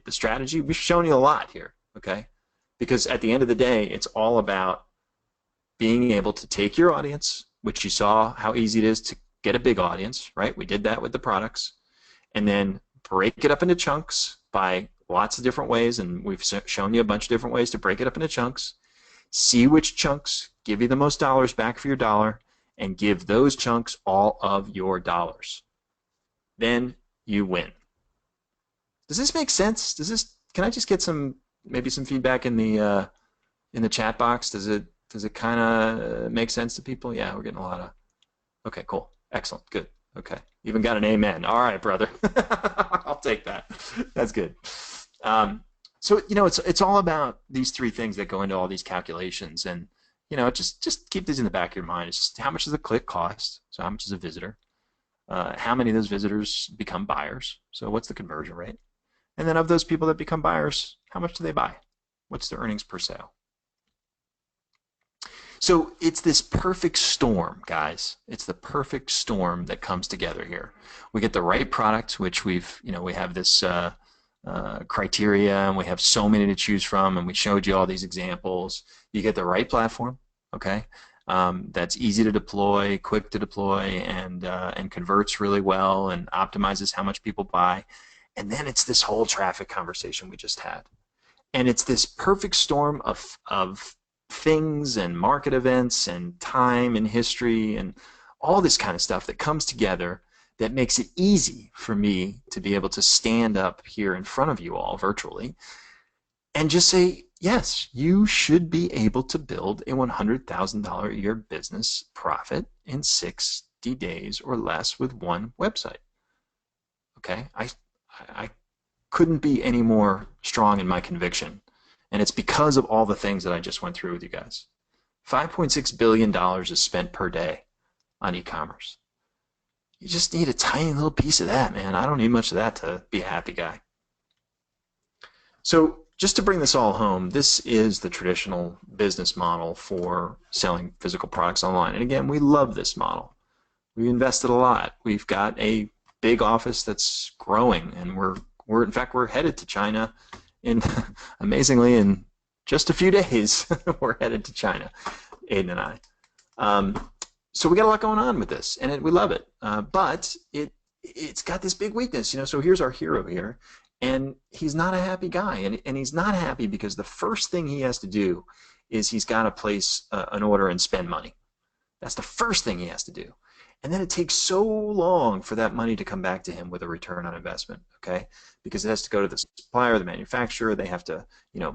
strategy, we've shown you a lot here, okay? Because at the end of the day, it's all about being able to take your audience, which you saw how easy it is to get a big audience, right? We did that with the products, and then break it up into chunks by lots of different ways, and we've shown you a bunch of different ways to break it up into chunks. See which chunks give you the most dollars back for your dollar, and give those chunks all of your dollars. Then you win. Does this make sense? Can I just get maybe some feedback in the chat box? Does it kind of make sense to people? Yeah, we're getting a lot of. Okay, cool, excellent, good. Okay, even got an amen. All right, brother. I'll take that. That's good. So it's all about these three things that go into all these calculations, and just keep these in the back of your mind. It's just how much does a click cost? So how much is a visitor? How many of those visitors become buyers? So what's the conversion rate? And then of those people that become buyers, how much do they buy? What's the earnings per sale? So it's this perfect storm, guys. It's the perfect storm that comes together here. We get the right product, which we have this criteria, and we have so many to choose from, and we showed you all these examples. You get the right platform, okay? That's easy to deploy, quick to deploy, and converts really well, and optimizes how much people buy. And then it's this whole traffic conversation we just had, and it's this perfect storm of things and market events and time and history and all this kind of stuff that comes together that makes it easy for me to be able to stand up here in front of you all virtually and just say, yes, you should be able to build a $100,000 a year business profit in 60 days or less with one website. Okay, I couldn't be any more strong in my conviction. And it's because of all the things that I just went through with you guys. $5.6 billion is spent per day on e-commerce. You just need a tiny little piece of that, man. I don't need much of that to be a happy guy. So just to bring this all home, this is the traditional business model for selling physical products online. And again, we love this model. We invested a lot. We've got a big office that's growing, and in fact we're headed to China. Amazingly, in just a few days, we're headed to China, Aidan and I. So we got a lot going on with this, and we love it. But it's got this big weakness, So here's our hero here, and he's not a happy guy, and he's not happy because the first thing he has to do is he's got to place an order and spend money. That's the first thing he has to do. And then it takes so long for that money to come back to him with a return on investment, okay? Because it has to go to the supplier, the manufacturer. They have to,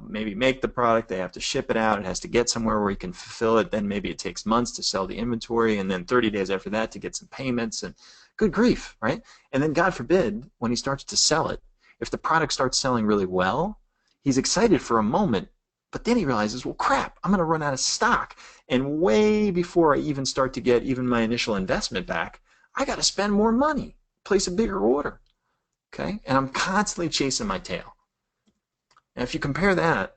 maybe make the product. They have to ship it out. It has to get somewhere where he can fulfill it. Then maybe it takes months to sell the inventory, and then 30 days after that to get some payments. And good grief, right? And then God forbid, when he starts to sell it, if the product starts selling really well, he's excited for a moment, but then he realizes, well, crap, I'm going to run out of stock. And way before I even start to get even my initial investment back, I got to spend more money, place a bigger order, okay? And I'm constantly chasing my tail. And if you compare that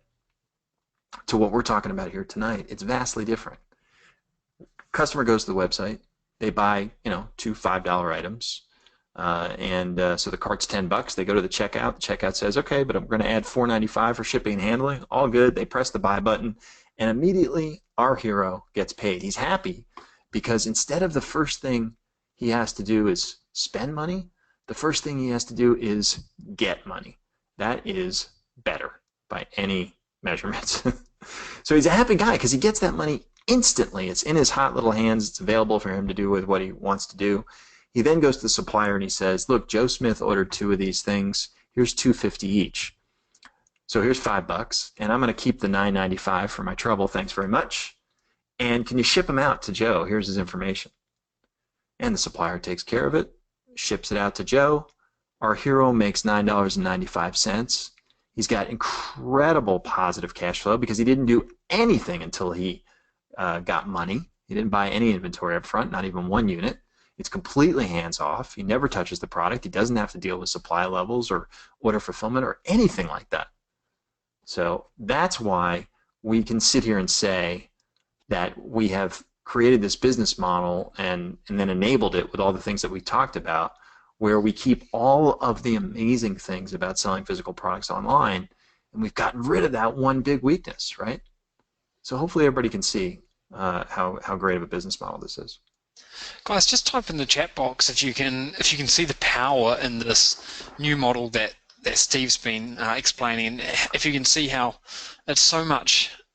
to what we're talking about here tonight, it's vastly different. Customer goes to the website. They buy, two $5 items. So the cart's $10. They go to the checkout. The checkout says, okay, but I'm going to add $4.95 for shipping and handling. All good. They press the buy button, and immediately our hero gets paid. He's happy because instead of the first thing he has to do is spend money, the first thing he has to do is get money. That is better by any measurements. So he's a happy guy because he gets that money instantly. It's in his hot little hands. It's available for him to do with what he wants to do. He then goes to the supplier and he says, look, Joe Smith ordered 2 of these things. Here's $2.50 each. So here's $5, and I'm going to keep the $9.95 for my trouble. Thanks very much. And can you ship them out to Joe? Here's his information. And the supplier takes care of it, ships it out to Joe. Our hero makes $9.95. He's got incredible positive cash flow because he didn't do anything until he got money. He didn't buy any inventory up front, not even 1 unit. It's completely hands-off. He never touches the product. He doesn't have to deal with supply levels or order fulfillment or anything like that. So that's why we can sit here and say that we have created this business model and then enabled it with all the things that we talked about, where we keep all of the amazing things about selling physical products online, and we've gotten rid of that one big weakness, right? So hopefully everybody can see how great of a business model this is. Guys, just type in the chat box if you can see the power in this new model that Steve's been explaining, and if you can see how it's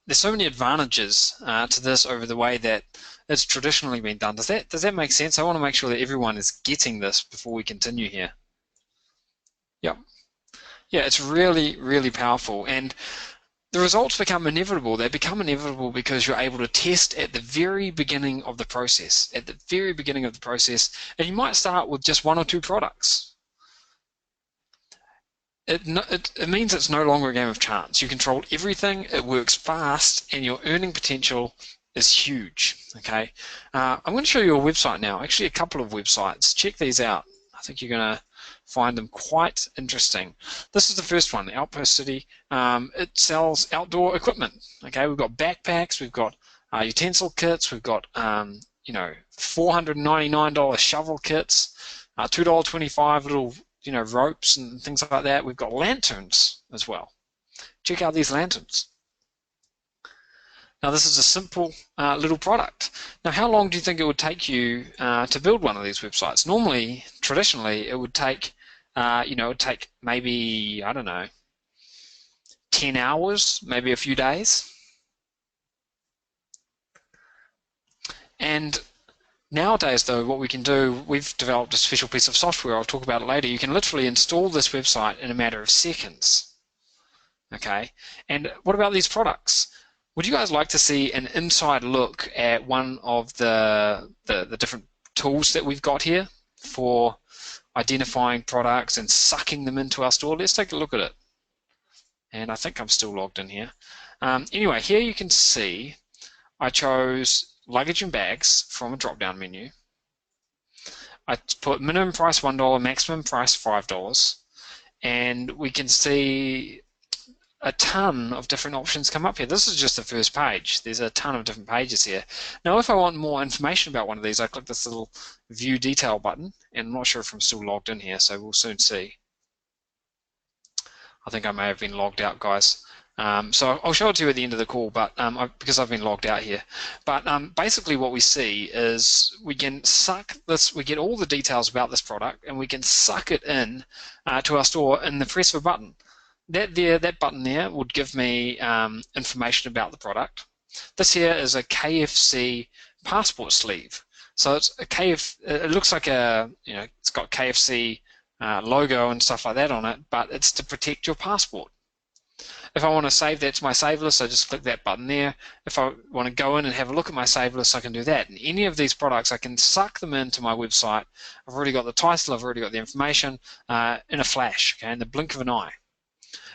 there's so many advantages to this over the way that it's traditionally been done. Does that make sense? I want to make sure that everyone is getting this before we continue here. Yep. Yeah, it's really, really powerful, and the results become inevitable. They become inevitable because you're able to test at the very beginning of the process. At the very beginning of the process, and you might start with just 1 or 2 products. It means it's no longer a game of chance. You control everything, it works fast, and your earning potential is huge. Okay, I'm going to show you a website now, actually a couple of websites. Check these out. I think you're going to find them quite interesting. This is the first one, the Outpost City. It sells outdoor equipment. Okay, we've got backpacks, we've got utensil kits, we've got $499 shovel kits, $2.25 little ropes and things like that. We've got lanterns as well. Check out these lanterns. Now this is a simple little product. Now how long do you think it would take you to build one of these websites? Normally, traditionally, it would take maybe, I don't know, 10 hours, maybe a few days. And nowadays, though, what we can do, we've developed a special piece of software, I'll talk about it later. You can literally install this website in a matter of seconds. Okay, and what about these products? Would you guys like to see an inside look at one of the different tools that we've got here for identifying products and sucking them into our store? Let's take a look at it. And I think I'm still logged in here. Anyway, here you can see I chose luggage and bags from a drop-down menu. I put minimum price $1, maximum price $5, and we can see a ton of different options come up here. This is just the first page. There's a ton of different pages here. Now if I want more information about one of these, I click this little view detail button, and I'm not sure if I'm still logged in here, so we'll soon see. I think I may have been logged out, guys. So I'll show it to you at the end of the call, but because I've been logged out here. But basically what we see is we can suck this, we get all the details about this product, and we can suck it in to our store in the press of a button. That button there would give me information about the product. This here is a KFC passport sleeve. So it's it looks like it's got KFC logo and stuff like that on it, but it's to protect your passport. If I want to save that to my save list, I just click that button there. If I want to go in and have a look at my save list, I can do that. And any of these products, I can suck them into my website. I've already got the title, I've already got the information in a flash, okay, in the blink of an eye.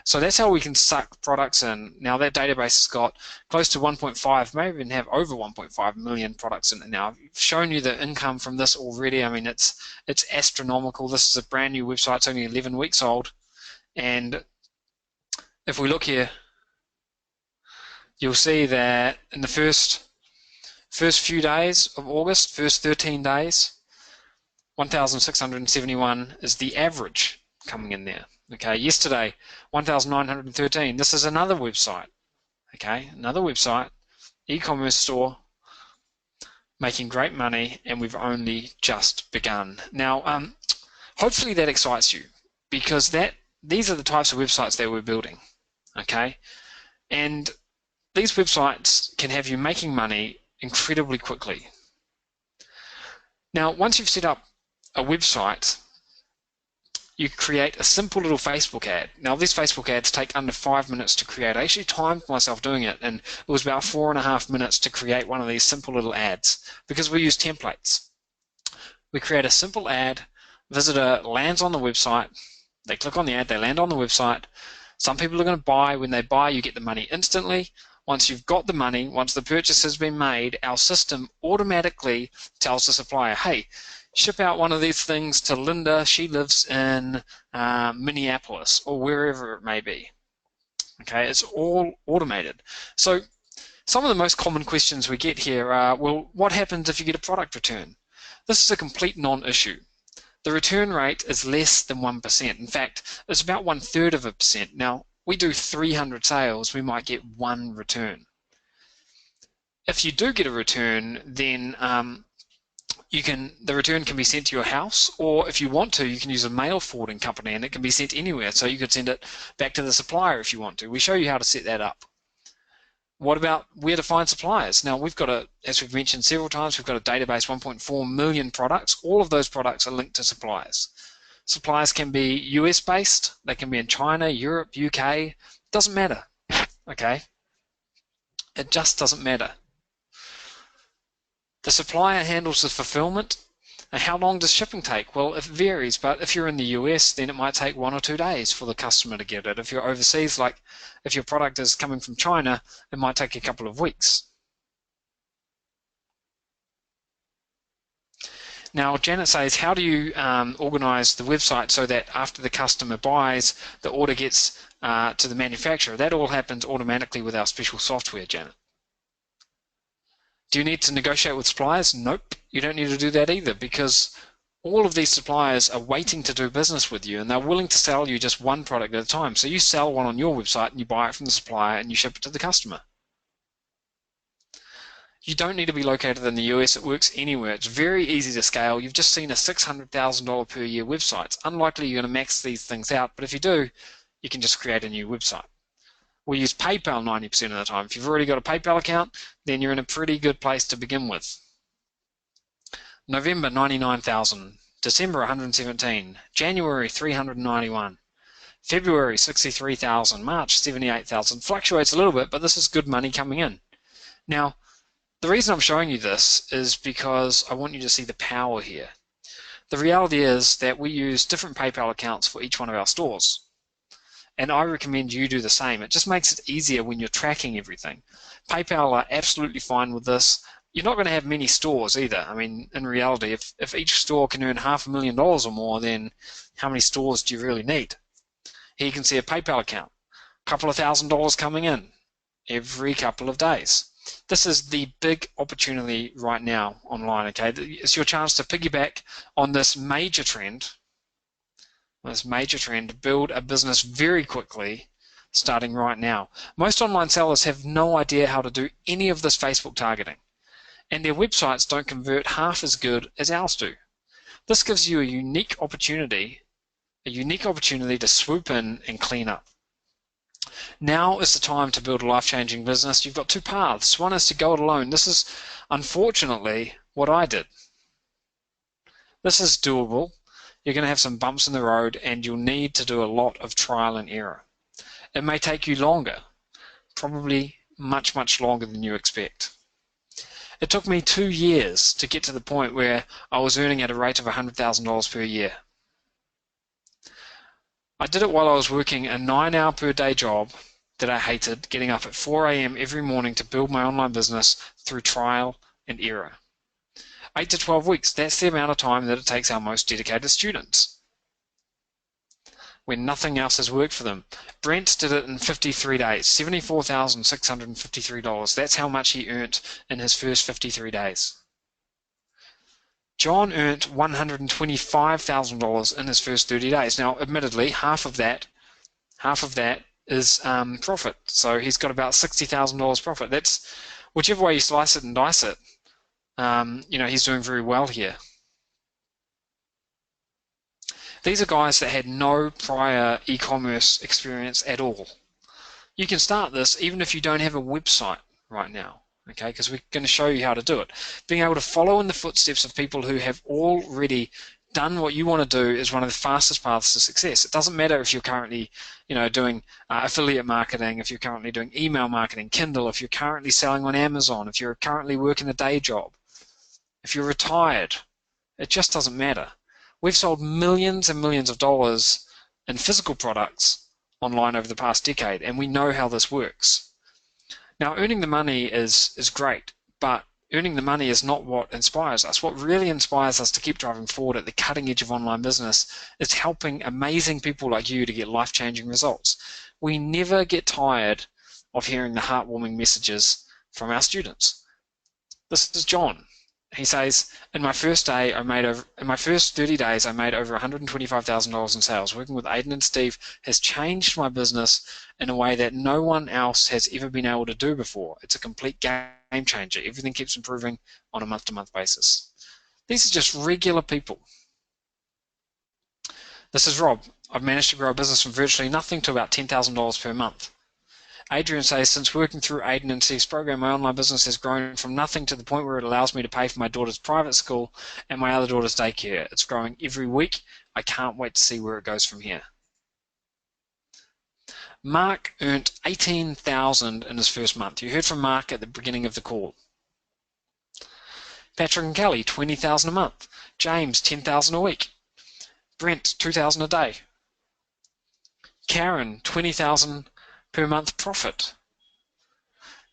So that's how we can suck products in. Now that database has got close to 1.5, maybe even have over 1.5 million products in it now. I've shown you the income from this already. I mean, it's astronomical. This is a brand new website. It's only 11 weeks old. And if we look here, you'll see that in the first few days of August, first 13 days, 1,671 is the average coming in there. Okay, yesterday, 1,913. This is another website. Okay, another website, e-commerce store, making great money, and we've only just begun. Now, hopefully that excites you, because these are the types of websites that we're building. Okay, and these websites can have you making money incredibly quickly. Now, once you've set up a website, you create a simple little Facebook ad. Now, these Facebook ads take under 5 minutes to create. I actually timed myself doing it, and it was about 4.5 minutes to create one of these simple little ads because we use templates. We create a simple ad, visitor lands on the website, they click on the ad, they land on the website. Some people are going to buy. When they buy, you get the money instantly. Once you've got the money, once the purchase has been made, our system automatically tells the supplier, hey, ship out one of these things to Linda. She lives in Minneapolis or wherever it may be. Okay, it's all automated. So some of the most common questions we get here are, well, what happens if you get a product return? This is a complete non-issue. The return rate is less than 1%. In fact, it's about 1/3%. Now, we do 300 sales, we might get 1 return. If you do get a return, then the return can be sent to your house, or if you want to, you can use a mail forwarding company and it can be sent anywhere. So you could send it back to the supplier if you want to. We show you how to set that up. What about where to find suppliers? Now, we've got as we've mentioned several times, we've got a database, 1.4 million products. All of those products are linked to suppliers. Suppliers can be US based, they can be in China, Europe, UK, doesn't matter, okay? It just doesn't matter. The supplier handles the fulfillment. And how long does shipping take? Well, it varies, but if you're in the US, then it might take 1 or 2 days for the customer to get it. If you're overseas, like if your product is coming from China, it might take a couple of weeks. Now, Janet says, how do you organize the website so that after the customer buys, the order gets to the manufacturer? That all happens automatically with our special software, Janet. Do you need to negotiate with suppliers? Nope, you don't need to do that either, because all of these suppliers are waiting to do business with you and they're willing to sell you just one product at a time. So you sell one on your website and you buy it from the supplier and you ship it to the customer. You don't need to be located in the US, it works anywhere. It's very easy to scale. You've just seen a $600,000 per year website. It's unlikely you're going to max these things out, but if you do, you can just create a new website. We use PayPal 90% of the time. If you've already got a PayPal account, then you're in a pretty good place to begin with. November, 99,000. December, 117. January, 391. February, 63,000. March, 78,000. Fluctuates a little bit, but this is good money coming in. Now, the reason I'm showing you this is because I want you to see the power here. The reality is that we use different PayPal accounts for each one of our stores. And I recommend you do the same. It just makes it easier when you're tracking everything. PayPal are absolutely fine with this. You're not going to have many stores either. I mean, in reality, if each store can earn $500,000 or more, then how many stores do you really need? Here you can see a PayPal account. A couple of $1,000s coming in every couple of days. This is the big opportunity right now online, okay? It's your chance to piggyback on this major trend. Build a business very quickly, starting right now. Most online sellers have no idea how to do any of this Facebook targeting, and their websites don't convert half as good as ours do. This gives you a unique opportunity to swoop in and clean up. Now is the time to build a life-changing business. You've got 2 paths. One is to go it alone. This is unfortunately what I did. This is doable. You're going to have some bumps in the road and you'll need to do a lot of trial and error. It may take you longer, probably much, much longer than you expect. It took me 2 years to get to the point where I was earning at a rate of $100,000 per year. I did it while I was working a 9-hour per day job that I hated, getting up at 4 a.m. every morning to build my online business through trial and error. 8 to 12 weeks, that's the amount of time that it takes our most dedicated students when nothing else has worked for them. Brent did it in 53 days, $74,653. That's how much he earned in his first 53 days. John earned $125,000 in his first 30 days. Now, admittedly, half of that is profit. So he's got about $60,000 profit. That's whichever way you slice it and dice it. He's doing very well here. These are guys that had no prior e-commerce experience at all. You can start this even if you don't have a website right now, okay? Because we're going to show you how to do it. Being able to follow in the footsteps of people who have already done what you want to do is one of the fastest paths to success. It doesn't matter if you're currently, doing affiliate marketing, if you're currently doing email marketing, Kindle, if you're currently selling on Amazon, if you're currently working a day job, if you're retired. It just doesn't matter. We've sold millions and millions of dollars in physical products online over the past decade, and we know how this works. Now, earning the money is great, but earning the money is not what inspires us. What really inspires us to keep driving forward at the cutting edge of online business is helping amazing people like you to get life-changing results. We never get tired of hearing the heartwarming messages from our students. This is John. He says, in my first 30 days, I made over $125,000 in sales. Working with Aidan and Steve has changed my business in a way that no one else has ever been able to do before. It's a complete game changer. Everything keeps improving on a month-to-month basis. These are just regular people. This is Rob. I've managed to grow a business from virtually nothing to about $10,000 per month. Adrian says, since working through Aidan and Steve's program, my online business has grown from nothing to the point where it allows me to pay for my daughter's private school and my other daughter's daycare. It's growing every week. I can't wait to see where it goes from here. Mark earned $18,000 in his first month. You heard from Mark at the beginning of the call. Patrick and Kelly, $20,000 a month. James, $10,000 a week. Brent, $2,000 a day. Karen, $20,000 per month profit.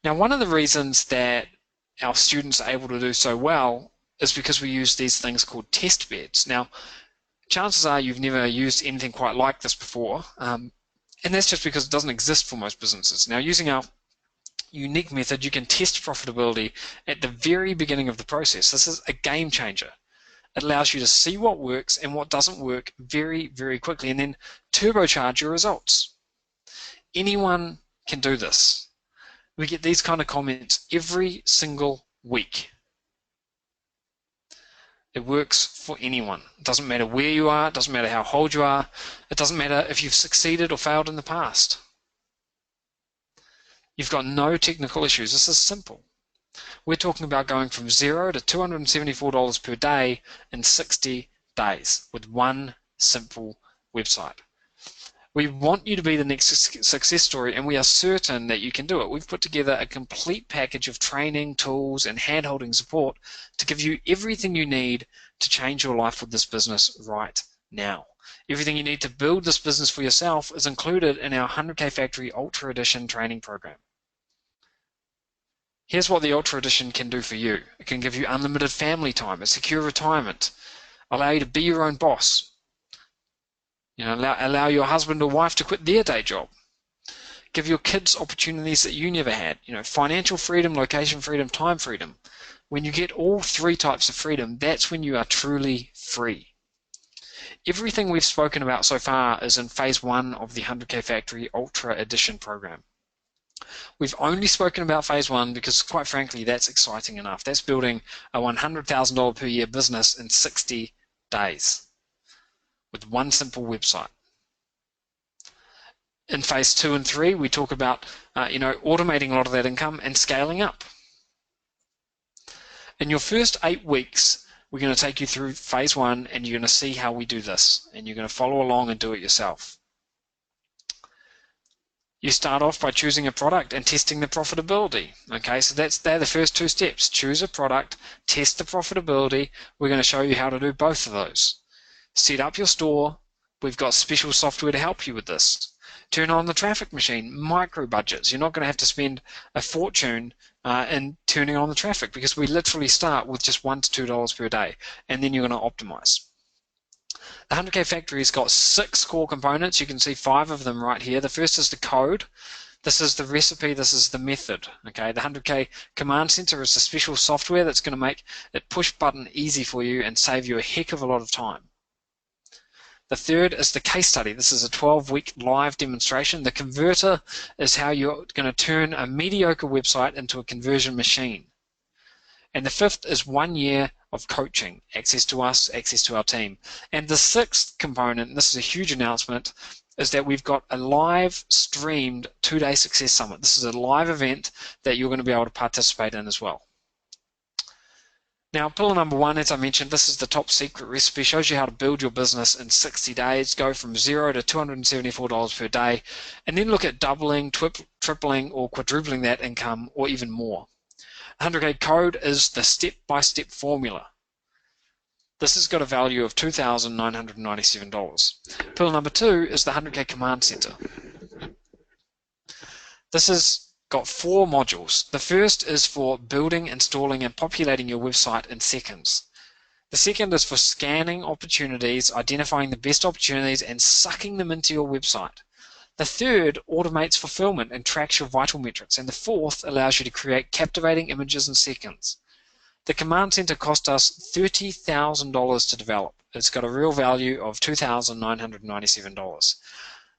Now, one of the reasons that our students are able to do so well is because we use these things called test beds. Now, chances are you've never used anything quite like this before, and that's just because it doesn't exist for most businesses. Now, using our unique method, you can test profitability at the very beginning of the process. This is a game changer. It allows you to see what works and what doesn't work very, very quickly, and then turbocharge your results. Anyone can do this. We get these kind of comments every single week. It works for anyone. It doesn't matter where you are, it doesn't matter how old you are, it doesn't matter if you've succeeded or failed in the past. You've got no technical issues. This is simple. We're talking about going from $0 to $274 per day in 60 days with one simple website. We want you to be the next success story, and we are certain that you can do it. We've put together a complete package of training, tools, and hand-holding support to give you everything you need to change your life with this business right now. Everything you need to build this business for yourself is included in our 100K Factory Ultra Edition training program. Here's what the Ultra Edition can do for you. It can give you unlimited family time, a secure retirement, allow you to be your own boss, allow your husband or wife to quit their day job. Give your kids opportunities that you never had. Financial freedom, location freedom, time freedom. When you get all three types of freedom, that's when you are truly free. Everything we've spoken about so far is in phase 1 of the 100K Factory Ultra Edition program. We've only spoken about phase 1 because, quite frankly, that's exciting enough. That's building a $100,000 per year business in 60 days. With one simple website. In phase 2 and 3, we talk about automating a lot of that income and scaling up. In your first 8 weeks, we're going to take you through phase 1, and you're going to see how we do this, and you're going to follow along and do it yourself. You start off by choosing a product and testing the profitability. Okay, so they're the first 2 steps. Choose a product, test the profitability. We're going to show you how to do both of those. Set up your store. We've got special software to help you with this. Turn on the traffic machine, micro budgets. You're not going to have to spend a fortune in turning on the traffic because we literally start with just $1 to $2 per day, and then you're going to optimize. The 100K Factory's got 6 core components. You can see 5 of them right here. The first is the code. This is the recipe. This is the method. Okay, the 100K Command Center is the special software that's going to make it push button easy for you and save you a heck of a lot of time. The third is the case study. This is a 12-week live demonstration. The converter is how you're going to turn a mediocre website into a conversion machine. And the 5th is 1 year of coaching, access to us, access to our team. And the 6th component, and this is a huge announcement, is that we've got a live streamed 2-day success summit. This is a live event that you're going to be able to participate in as well. Now, pillar number 1, as I mentioned, this is the top secret recipe. Shows you how to build your business in 60 days, go from $0 to $274 per day, and then look at doubling, tripling, or quadrupling that income, or even more. 100K Code is the step-by-step formula. This has got a value of $2,997. Pillar number 2 is the 100K Command Center. This has got 4 modules. The first is for building, installing, and populating your website in seconds. The second is for scanning opportunities, identifying the best opportunities, and sucking them into your website. The third automates fulfillment and tracks your vital metrics. And the fourth allows you to create captivating images in seconds. The Command Center cost us $30,000 to develop. It's got a real value of $2,997.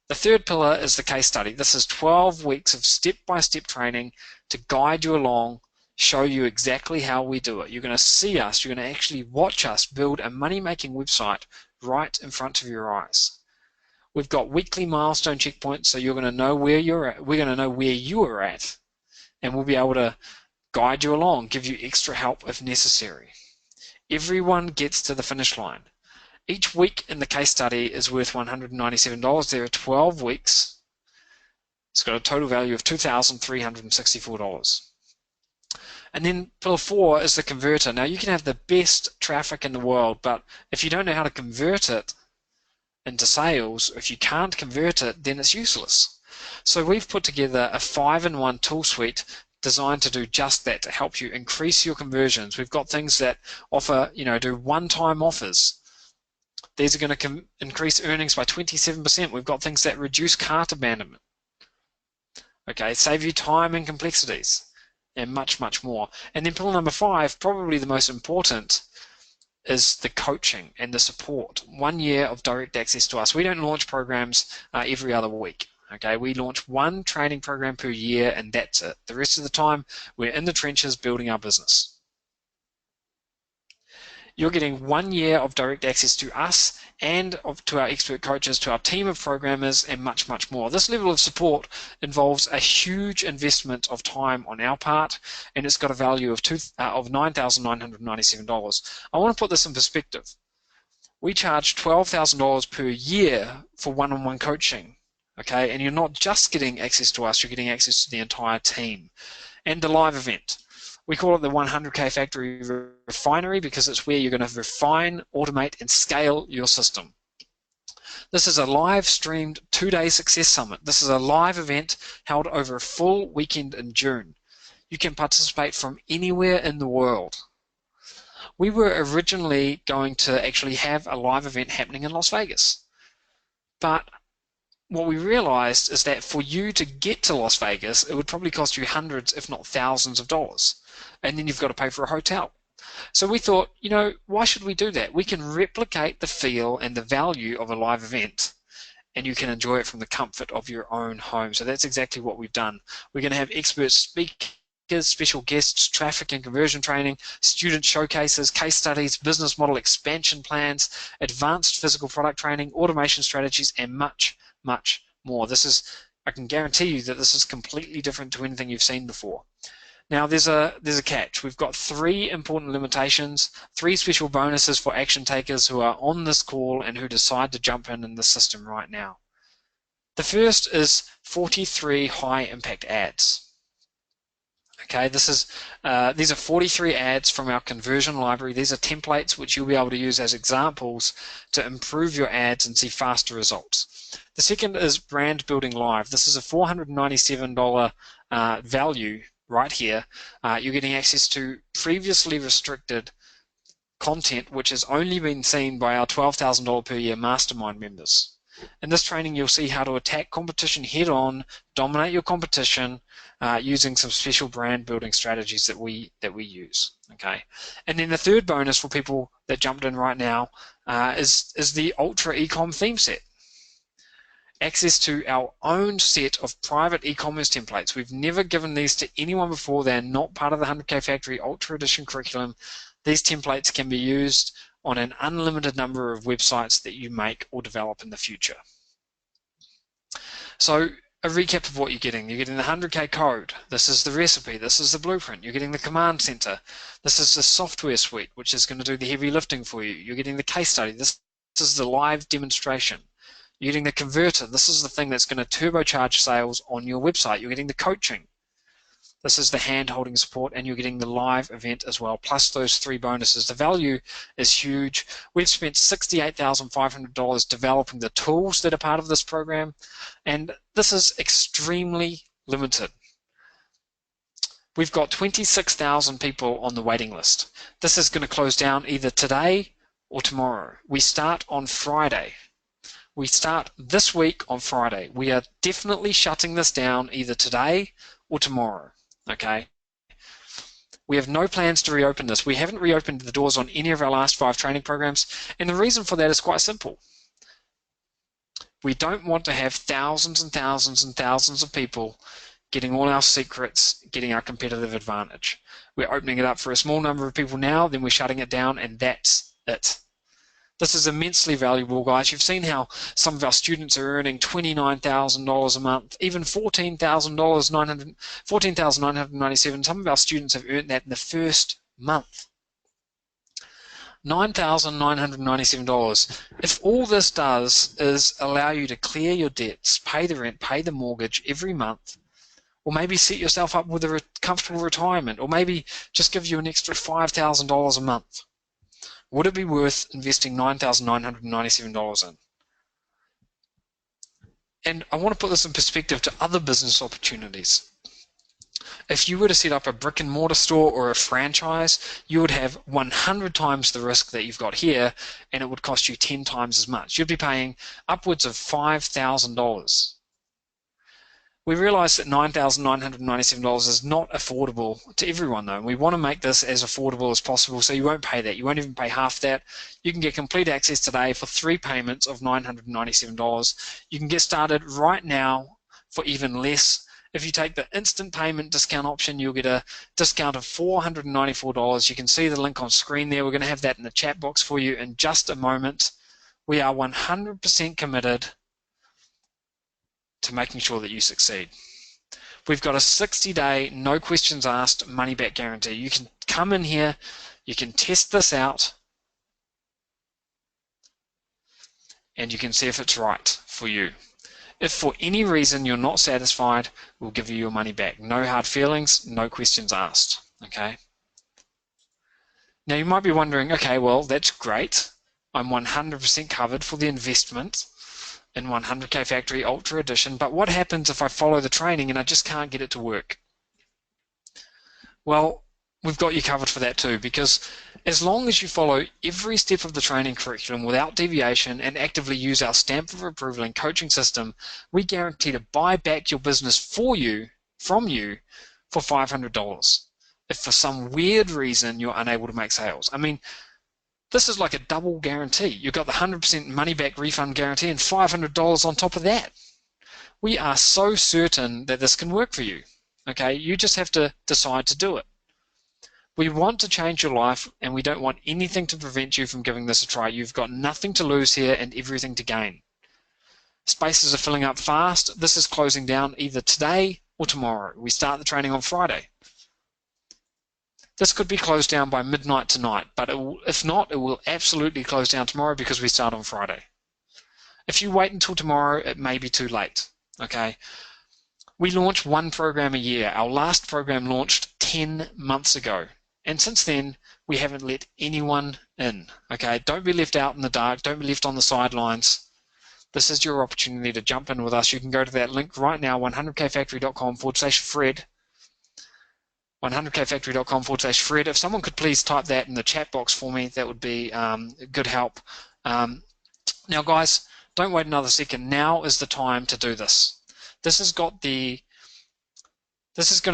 The third pillar is the case study. This is 12 weeks of step-by-step training to guide you along, show you exactly how we do it. You're going to see us, you're going to actually watch us build a money-making website right in front of your eyes. We've got weekly milestone checkpoints, so you're going to know where you're at. We're going to know where you are at, and we'll be able to guide you along, give you extra help if necessary. Everyone gets to the finish line. Each week in the case study is worth $197. There are 12 weeks. It's got a total value of $2,364. And then pillar 4 is the converter. Now you can have the best traffic in the world, but if you don't know how to convert it into sales, if you can't convert it, then it's useless. So we've put together a 5-in-1 tool suite designed to do just that, to help you increase your conversions. We've got things that offer, do one-time offers. These are going to increase earnings by 27%. We've got things that reduce cart abandonment. Okay, save you time and complexities, and much, much more. And then pillar number 5, probably the most important, is the coaching and the support. 1 year of direct access to us. We don't launch programs every other week. Okay, we launch one training program per year, and that's it. The rest of the time, we're in the trenches building our business. You're getting 1 year of direct access to us and to our expert coaches, to our team of programmers, and much, much more. This level of support involves a huge investment of time on our part, and it's got a value of $9,997. I want to put this in perspective. We charge $12,000 per year for one-on-one coaching. Okay, and you're not just getting access to us, you're getting access to the entire team and the live event. We call it the 100K Factory Refinery because it's where you're going to refine, automate, and scale your system. This is a live streamed 2-day success summit. This is a live event held over a full weekend in June. You can participate from anywhere in the world. We were originally going to actually have a live event happening in Las Vegas, but what we realized is that for you to get to Las Vegas, it would probably cost you hundreds, if not thousands of dollars. And then you've got to pay for a hotel. So we thought, why should we do that? We can replicate the feel and the value of a live event, and you can enjoy it from the comfort of your own home. So that's exactly what we've done. We're going to have expert speakers, special guests, traffic and conversion training, student showcases, case studies, business model expansion plans, advanced physical product training, automation strategies, and much, much more. I can guarantee you that this is completely different to anything you've seen before. Now there's a catch. We've got 3 important limitations, 3 special bonuses for action takers who are on this call and who decide to jump in the system right now. The first is 43 high impact ads. Okay, these are 43 ads from our conversion library. These are templates which you'll be able to use as examples to improve your ads and see faster results. The second is Brand Building Live. This is a $497 value right here. You're getting access to previously restricted content which has only been seen by our $12,000 per year mastermind members. In this training, you'll see how to attack competition head-on, dominate your competition, using some special brand building strategies that we use. Okay, and then the third bonus for people that jumped in right now is the Ultra Ecom theme set. Access to our own set of private e-commerce templates. We've never given these to anyone before. They're not part of the 100K Factory Ultra Edition curriculum. These templates can be used on an unlimited number of websites that you make or develop in the future. So a recap of what you're getting. You're getting the 100K code. This is the recipe. This is the blueprint. You're getting the command center. This is the software suite, which is going to do the heavy lifting for you. You're getting the case study. This is the live demonstration. You're getting the converter. This is the thing that's going to turbocharge sales on your website. You're getting the coaching. This is the hand-holding support, and you're getting the live event as well, plus those 3 bonuses. The value is huge. We've spent $68,500 developing the tools that are part of this program, and this is extremely limited. We've got 26,000 people on the waiting list. This is going to close down either today or tomorrow. We start on Friday. We start this week on Friday. We are definitely shutting this down either today or tomorrow. Okay, we have no plans to reopen this. We haven't reopened the doors on any of our last 5 training programs, and the reason for that is quite simple. We don't want to have thousands and thousands and thousands of people getting all our secrets, getting our competitive advantage. We're opening it up for a small number of people now, then we're shutting it down, and that's it. This is immensely valuable, guys. You've seen how some of our students are earning $29,000 a month, even $14,997. Some of our students have earned that in the first month. $9,997. If all this does is allow you to clear your debts, pay the rent, pay the mortgage every month, or maybe set yourself up with a comfortable retirement, or maybe just give you an extra $5,000 a month, would it be worth investing $9,997 in? And I want to put this in perspective to other business opportunities. If you were to set up a brick and mortar store or a franchise, you would have 100 times the risk that you've got here, and it would cost you 10 times as much. You'd be paying upwards of $5,000. We realize that $9,997 is not affordable to everyone, though. We want to make this as affordable as possible, so you won't pay that. You won't even pay half that. You can get complete access today for 3 payments of $997. You can get started right now for even less. If you take the instant payment discount option, you'll get a discount of $494. You can see the link on screen there. We're going to have that in the chat box for you in just a moment. We are 100% committed to making sure that you succeed. We've got a 60-day, no questions asked, money-back guarantee. You can come in here, you can test this out, and you can see if it's right for you. If for any reason you're not satisfied, we'll give you your money back. No hard feelings, no questions asked, okay? Now you might be wondering, okay, well, that's great. I'm 100% covered for the investment in 100K Factory Ultra Edition, but what happens if I follow the training and I just can't get it to work? Well, we've got you covered for that too, because as long as you follow every step of the training curriculum without deviation and actively use our stamp of approval and coaching system, we guarantee to buy back your business from you for $500 if for some weird reason you're unable to make sales. I mean, this is like a double guarantee. You've got the 100% money back refund guarantee and $500 on top of that. We are so certain that this can work for you. Okay, you just have to decide to do it. We want to change your life, and we don't want anything to prevent you from giving this a try. You've got nothing to lose here and everything to gain. Spaces are filling up fast. This is closing down either today or tomorrow. We start the training on Friday. This could be closed down by midnight tonight, but if not, it will absolutely close down tomorrow because we start on Friday. If you wait until tomorrow, it may be too late. Okay? We launch 1 program a year. Our last program launched 10 months ago. And since then, we haven't let anyone in. Okay? Don't be left out in the dark. Don't be left on the sidelines. This is your opportunity to jump in with us. You can go to that link right now, 100kfactory.com/Fred. 100kfactory.com/Fred. If someone could please type that in the chat box for me, that would be good help. Now, guys, don't wait another second. Now is the time to do this. This is going to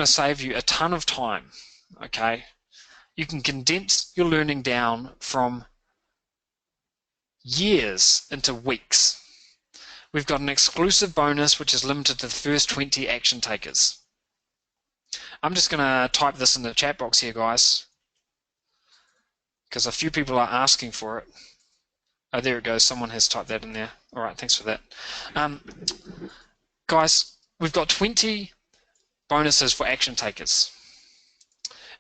save you a ton of time. Okay, you can condense your learning down from years into weeks. We've got an exclusive bonus which is limited to the first 20 action takers. I'm just going to type this in the chat box here, guys, because a few people are asking for it. Oh, there it goes. Someone has typed that in there. All right, thanks for that. Guys, we've got 20 bonuses for action takers.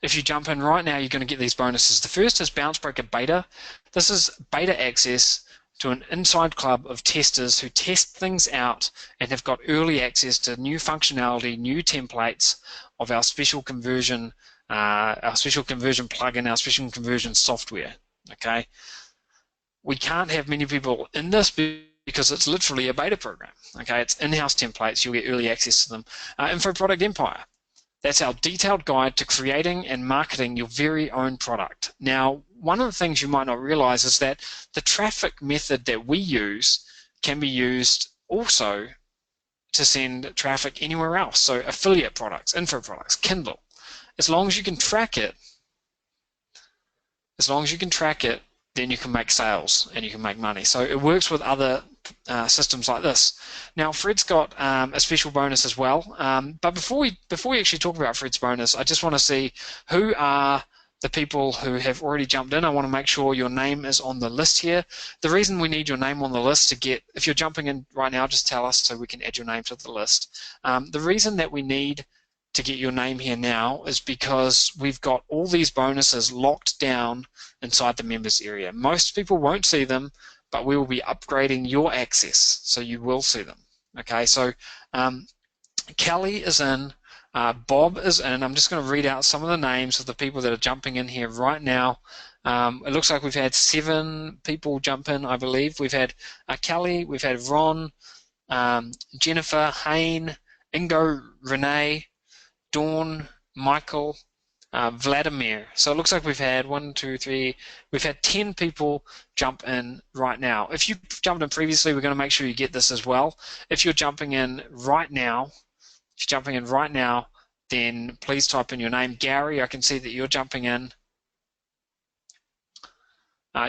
If you jump in right now, you're going to get these bonuses. The first is Bounce Breaker Beta. This is beta access to an inside club of testers who test things out and have got early access to new functionality, new templates of our special conversion plugin, our special conversion software. Okay, we can't have many people in this because it's literally a beta program. Okay, it's in-house templates. You'll get early access to them. Info Product Empire. That's our detailed guide to creating and marketing your very own product. Now, one of the things you might not realize is that the traffic method that we use can be used also to send traffic anywhere else. So affiliate products, info products, Kindle. As long as you can track it, then you can make sales and you can make money. So it works with other systems like this. Now, Fred's got a special bonus as well. But before we actually talk about Fred's bonus, I just want to see who are the people who have already jumped in. I want to make sure your name is on the list here. The reason we need your name on the list to get, if you're jumping in right now, just tell us so we can add your name to the list. The reason that we need to get your name here now is because we've got all these bonuses locked down inside the members area. Most people won't see them, but we will be upgrading your access, so you will see them. Okay, so Kelly is in, Bob is in. I'm just going to read out some of the names of the people that are jumping in here right now. It looks like we've had 7 people jump in, I believe. We've had Kelly, we've had Ron, Jennifer, Hayne, Ingo, Renee, Dawn, Michael, Vladimir. So it looks like we've had 10 people jump in right now. If you jumped in previously, we're going to make sure you get this as well. If you're jumping in right now, then please type in your name. Gary, I can see that you're jumping in.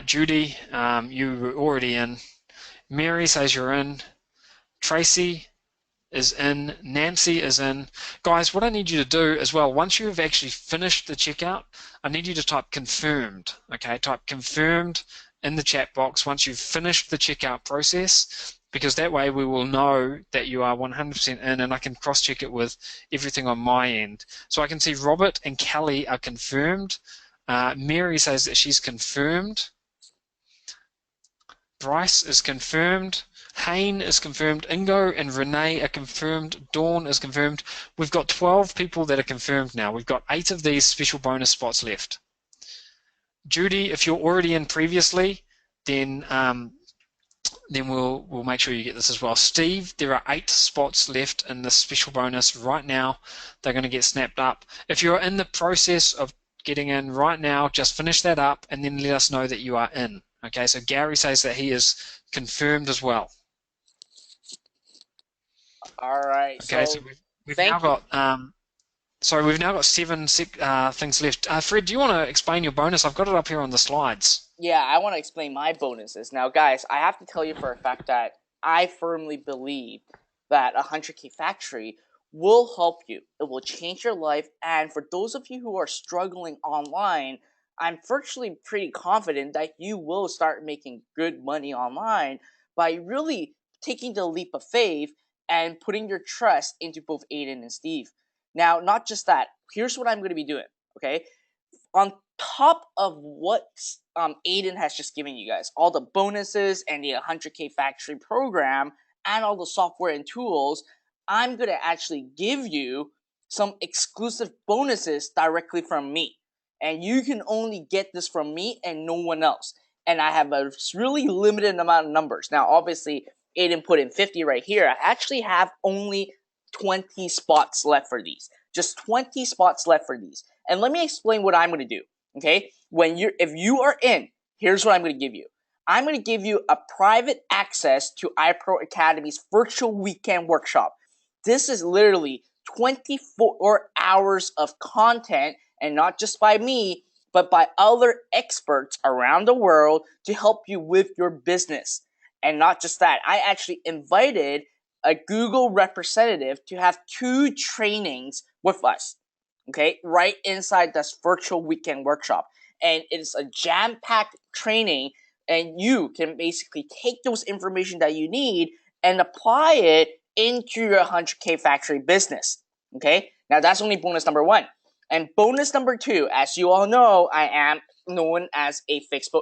Judy, you were already in. Mary says you're in. Tracy is in. Nancy is in. Guys, what I need you to do as well, once you've actually finished the checkout, I need you to type confirmed. Okay, type confirmed in the chat box once you've finished the checkout process, because that way we will know that you are 100% in, and I can cross-check it with everything on my end. So I can see Robert and Kelly are confirmed. Mary says that she's confirmed. Bryce is confirmed. Hayne is confirmed. Ingo and Renee are confirmed. Dawn is confirmed. We've got 12 people that are confirmed now. We've got 8 of these special bonus spots left. Judy, if you're already in previously, then we'll make sure you get this as well. Steve, there are 8 spots left in this special bonus right now. They're going to get snapped up. If you're in the process of getting in right now, just finish that up and then let us know that you are in. Okay, so Gary says that he is confirmed as well. All right. Okay, so we've now got 7 things left. Fred, do you want to explain your bonus? I've got it up here on the slides. Yeah, I want to explain my bonuses. Now, guys, I have to tell you for a fact that I firmly believe that 100K Factory will help you. It will change your life. And for those of you who are struggling online, I'm virtually pretty confident that you will start making good money online by really taking the leap of faith and putting your trust into both Aidan and Steve. Now, not just that. Here's what I'm going to be doing, okay? On top of what Aidan has just given you guys, all the bonuses and the 100K Factory program and all the software and tools, I'm going to actually give you some exclusive bonuses directly from me. And you can only get this from me and no one else. And I have a really limited amount of numbers. Now, obviously, Aidan put in 50 right here. I actually have only 20 spots left for these. Just 20 spots left for these. And let me explain what I'm going to do. Okay? If you are in, here's what I'm going to give you. I'm going to give you a private access to iPro Academy's virtual weekend workshop. This is literally 24 hours of content, and not just by me, but by other experts around the world to help you with your business. And not just that, I actually invited a Google representative to have 2 trainings with us, okay, right inside this virtual weekend workshop. And it's a jam-packed training, and you can basically take those information that you need and apply it into your 100K factory business. Okay, now that's only bonus number 1. And bonus number 2, as you all know, I am known as a Facebook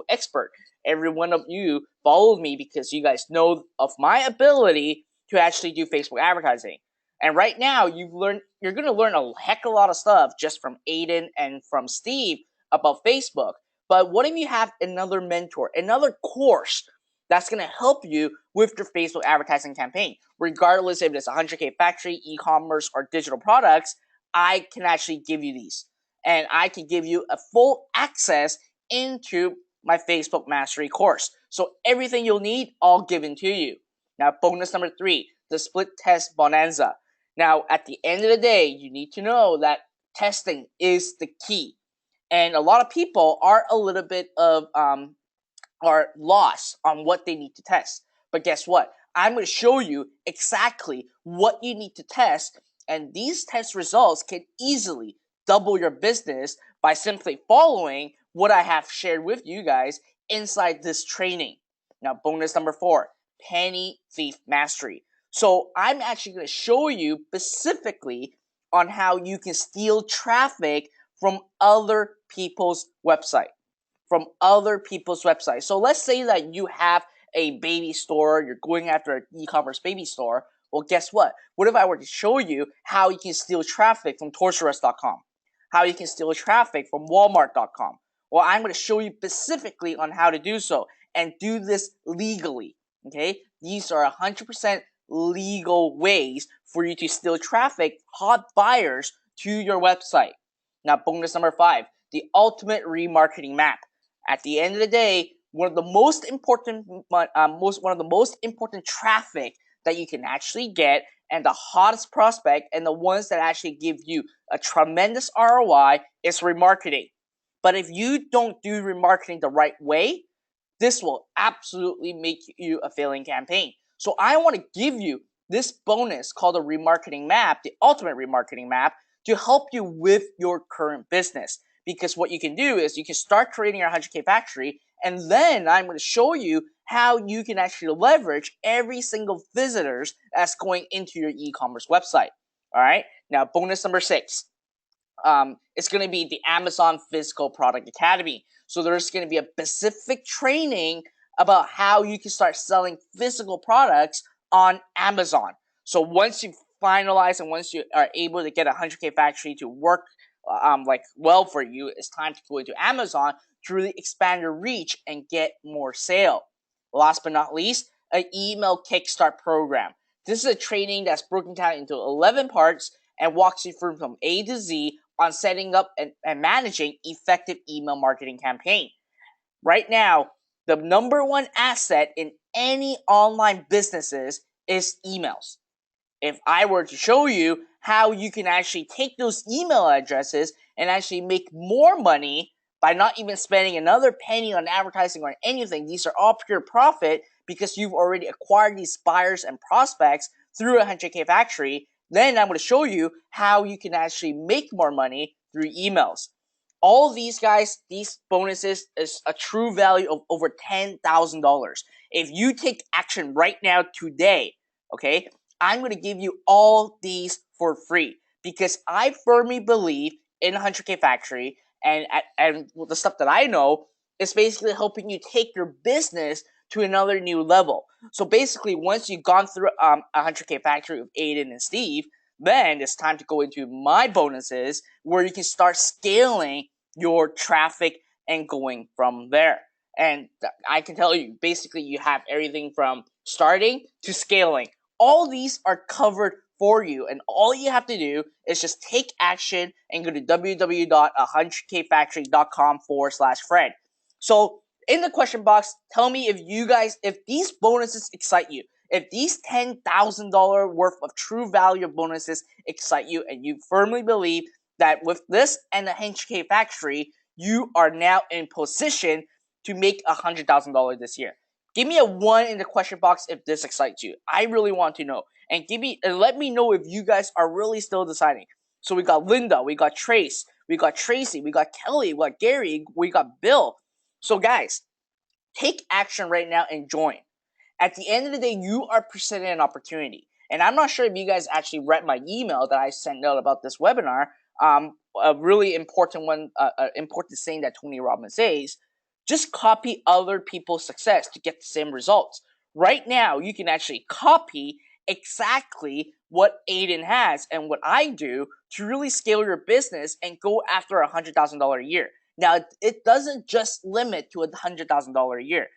expert. Every one of you followed me because you guys know of my ability to actually do Facebook advertising. And right now, you're going to learn a heck of a lot of stuff just from Aidan and from Steve about Facebook. But what if you have another mentor, another course that's going to help you with your Facebook advertising campaign? Regardless if it's 100K factory, e-commerce, or digital products, I can actually give you these. And I can give you a full access into my Facebook Mastery course. So everything you'll need, all given to you. Now, bonus number 3, the split test bonanza. Now, at the end of the day, you need to know that testing is the key. And a lot of people are a little bit of are lost on what they need to test. But guess what? I'm going to show you exactly what you need to test, and these test results can easily double your business by simply following what I have shared with you guys inside this training. Now, bonus number 4, penny thief mastery. So I'm actually going to show you specifically on how you can steal traffic from other people's website. So let's say that you have a baby store, you're going after an e-commerce baby store. Well, guess what? What if I were to show you how you can steal traffic from Toys.com? How you can steal traffic from Walmart.com? Well, I'm going to show you specifically on how to do so and do this legally. Okay? These are 100% legal ways for you to steal traffic, hot buyers to your website. Now, bonus number 5, the ultimate remarketing map. At the end of the day, one of the most important traffic that you can actually get, and the hottest prospect, and the ones that actually give you a tremendous ROI, is remarketing. But if you don't do remarketing the right way, this will absolutely make you a failing campaign. So I want to give you this bonus called the remarketing map, the ultimate remarketing map, to help you with your current business. Because what you can do is you can start creating your 100K factory, and then I'm going to show you how you can actually leverage every single visitors that's going into your e-commerce website. All right. Now, bonus number 6. It's going to be the Amazon Physical Product Academy. So there's going to be a specific training about how you can start selling physical products on Amazon. So once you finalize and once you are able to get a 100K factory to work well for you, it's time to go into Amazon to really expand your reach and get more sale. Last but not least, an email kickstart program. This is a training that's broken down into 11 parts and walks you through from A to Z on setting up and managing effective email marketing campaign. Right now, the number 1 asset in any online businesses is emails. If I were to show you how you can actually take those email addresses and actually make more money by not even spending another penny on advertising or anything, these are all pure profit because you've already acquired these buyers and prospects through a 100K factory, then I'm going to show you how you can actually make more money through emails. All these guys, these bonuses is a true value of over $10,000. If you take action right now today, okay, I'm going to give you all these for free because I firmly believe in 100K factory, and the stuff that I know is basically helping you take your business to another new level. So basically, once you've gone through a 100K factory with Aidan and Steve, then it's time to go into my bonuses where you can start scaling your traffic and going from there. And I can tell you, basically, you have everything from starting to scaling. All these are covered for you, and all you have to do is just take action and go to www.100kfactory.com/Fred. So in the question box, tell me if these bonuses excite you. If these $10,000 worth of true value of bonuses excite you, and you firmly believe that with this and the 100K factory, you are now in position to make $100,000 this year. Give me a 1 in the question box if this excites you. I really want to know. And let me know if you guys are really still deciding. So we got Linda, we got Trace, we got Tracy, we got Kelly, we got Gary, we got Bill. So guys, take action right now and join. At the end of the day, you are presented an opportunity. And I'm not sure if you guys actually read my email that I sent out about this webinar. A really important one, important saying that Tony Robbins says, just copy other people's success to get the same results. Right now, you can actually copy exactly what Aidan has and what I do to really scale your business and go after $100,000 a year. Now, it doesn't just limit to $100,000 a year.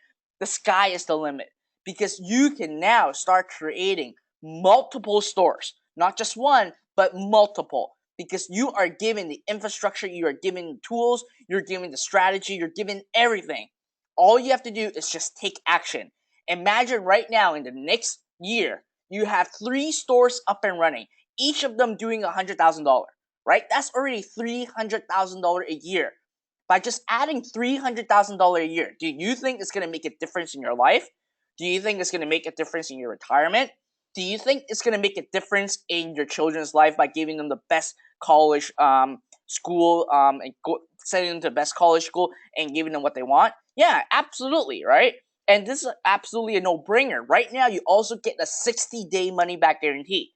The sky is the limit because you can now start creating multiple stores, not just one, but multiple, because you are given the infrastructure, you are given the tools, you're given the strategy, you're given everything. All you have to do is just take action. Imagine right now in the next year, you have 3 stores up and running, each of them doing $100,000, right? That's already $300,000 a year. By just adding $300,000 a year, do you think it's going to make a difference in your life? Do you think it's going to make a difference in your retirement? Do you think it's going to make a difference in your children's life by giving them the best college school and sending them to the best college school and giving them what they want? Yeah, absolutely, right? And this is absolutely a no-brainer. Right now, you also get a 60-day money-back guarantee.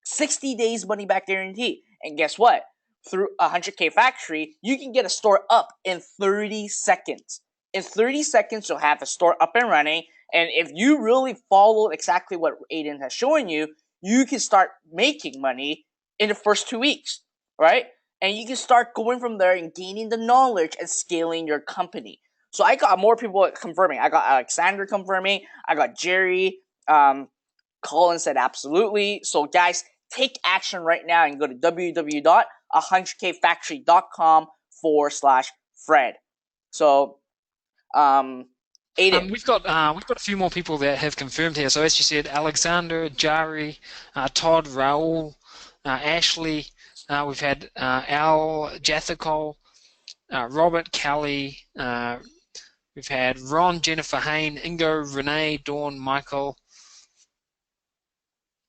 60 days money-back guarantee. And guess what? Through 100K Factory, you can get a store up in 30 seconds. In 30 seconds, you'll have a store up and running. And if you really follow exactly what Aidan has shown you, you can start making money in the first 2 weeks, right? And you can start going from there and gaining the knowledge and scaling your company. So I got more people confirming. I got Alexander confirming. I got Jerry. Colin said absolutely. So guys, take action right now and go to www.100kfactory.com/Fred. So, Aidan. We've got a few more people that have confirmed here. So as you said, Alexander, Jari, Todd, Raul, Ashley. We've had Al, Jathicol, Robert, Kelly. We've had Ron, Jennifer, Hain, Ingo, Renee, Dawn, Michael,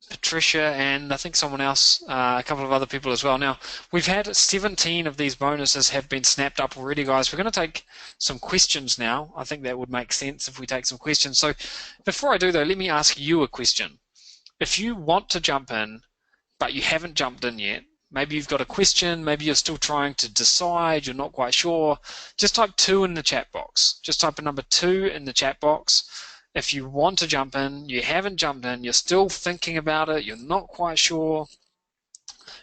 Patricia, and I think someone else, a couple of other people as well. Now, we've had 17 of these bonuses have been snapped up already, guys. We're going to take some questions now. I think that would make sense if we take some questions. So before I do, though, let me ask you a question. If you want to jump in, but you haven't jumped in yet, maybe you've got a question, maybe you're still trying to decide, you're not quite sure, just type 2 in the chat box. Just type a number 2 in the chat box. If you want to jump in, you haven't jumped in, you're still thinking about it, you're not quite sure,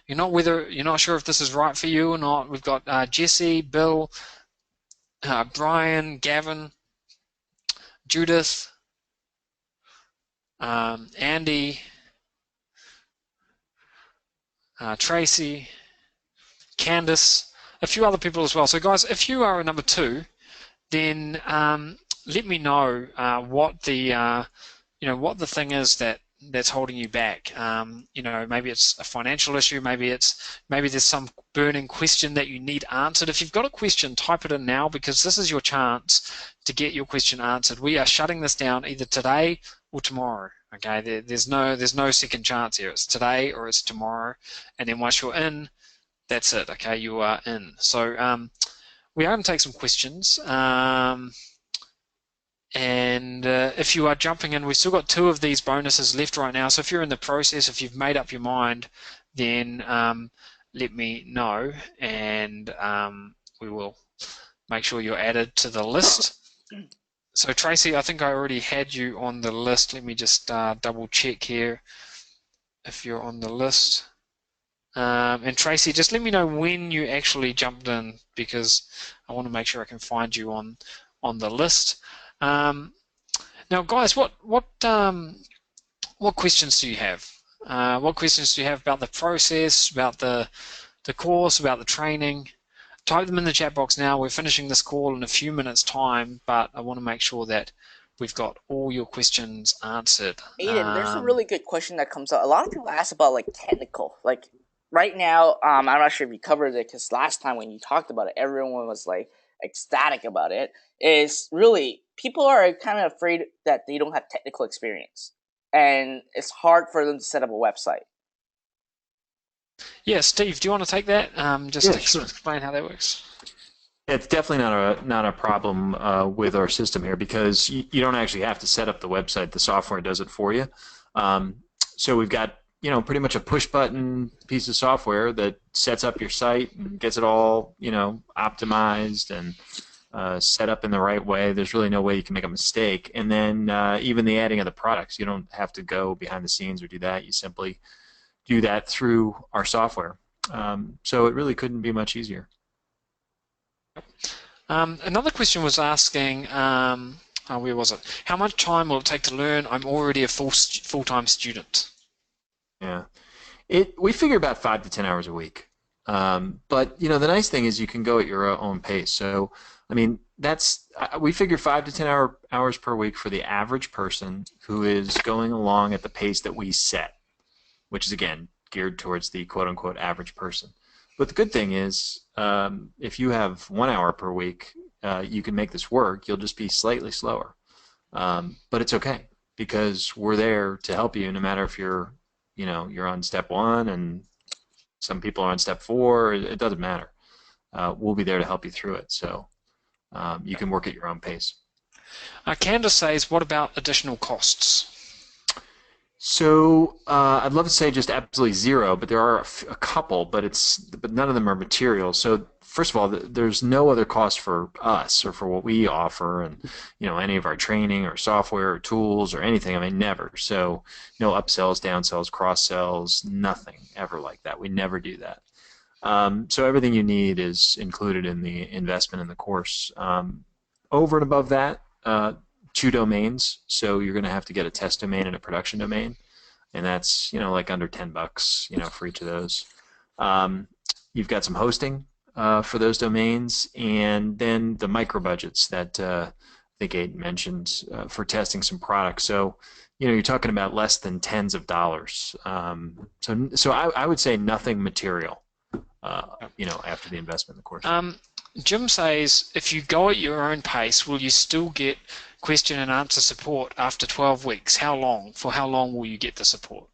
you're not sure if this is right for you or not. We've got Jesse, Bill, Brian, Gavin, Judith, Andy, Tracy, Candice, a few other people as well. So guys, if you are a number 2, then let me know what the thing is that's holding you back. Maybe it's a financial issue, maybe there's some burning question that you need answered. If you've got a question, type it in now, because this is your chance to get your question answered. We are shutting this down either today or tomorrow. Okay, there's no second chance here. It's today or it's tomorrow, and then once you're in, that's it. Okay, you are in. So we are going to take some questions. And if you are jumping in, we've still got 2 of these bonuses left right now. So if you're in the process, if you've made up your mind, then let me know, and we will make sure you're added to the list. So Tracy, I think I already had you on the list. Let me just double check here if you're on the list. And Tracy, just let me know when you actually jumped in, because I want to make sure I can find you on the list. Now, guys, what questions do you have? What questions do you have about the process, about the course, about the training? Type them in the chat box now. We're finishing this call in a few minutes' time, but I want to make sure that we've got all your questions answered. Aidan, there's a really good question that comes up. A lot of people ask about technical. Right now, I'm not sure if you covered it, because last time when you talked about it, everyone was ecstatic about it. Is really, people are kind of afraid that they don't have technical experience, and it's hard for them to set up a website. Yeah, Steve, do you want to take that? Sure. Explain how that works. It's definitely not a problem with our system here, because you don't actually have to set up the website. The software does it for you. So we've got, pretty much a push button piece of software that sets up your site and gets it all, optimized and set up in the right way. There's really no way you can make a mistake. And then even the adding of the products, you don't have to go behind the scenes or do that. You simply do that through our software. So it really couldn't be much easier. Another question was asking, where was it? How much time will it take to learn? I'm already a full-time student. Yeah, we figure about 5 to 10 hours a week. But the nice thing is you can go at your own pace. So I mean, we figure 5 to 10 hours per week for the average person who is going along at the pace that we set, which is again geared towards the quote-unquote average person. But the good thing is, if you have 1 hour per week, you can make this work. You'll just be slightly slower, but it's okay because we're there to help you, no matter if you're on step 1 and some people are on step 4. It doesn't matter. We'll be there to help you through it. So you can work at your own pace. Candace says, what about additional costs? So I'd love to say just absolutely zero, but there are a couple, but none of them are material. So first of all, there's no other cost for us or for what we offer, and any of our training or software or tools or anything. I mean, never. So no upsells, downsells, cross sells, nothing ever like that. We never do that. So everything you need is included in the investment in the course. Over and above that, 2 domains, so you're going to have to get a test domain and a production domain, and that's like under $10, for each of those. You've got some hosting for those domains, and then the micro budgets that I think Aidan mentioned for testing some products. So you're talking about less than tens of dollars. So I would say nothing material. After the investment in the course. Jim says, if you go at your own pace, will you still get question and answer support after 12 weeks? How long? For how long will you get the support?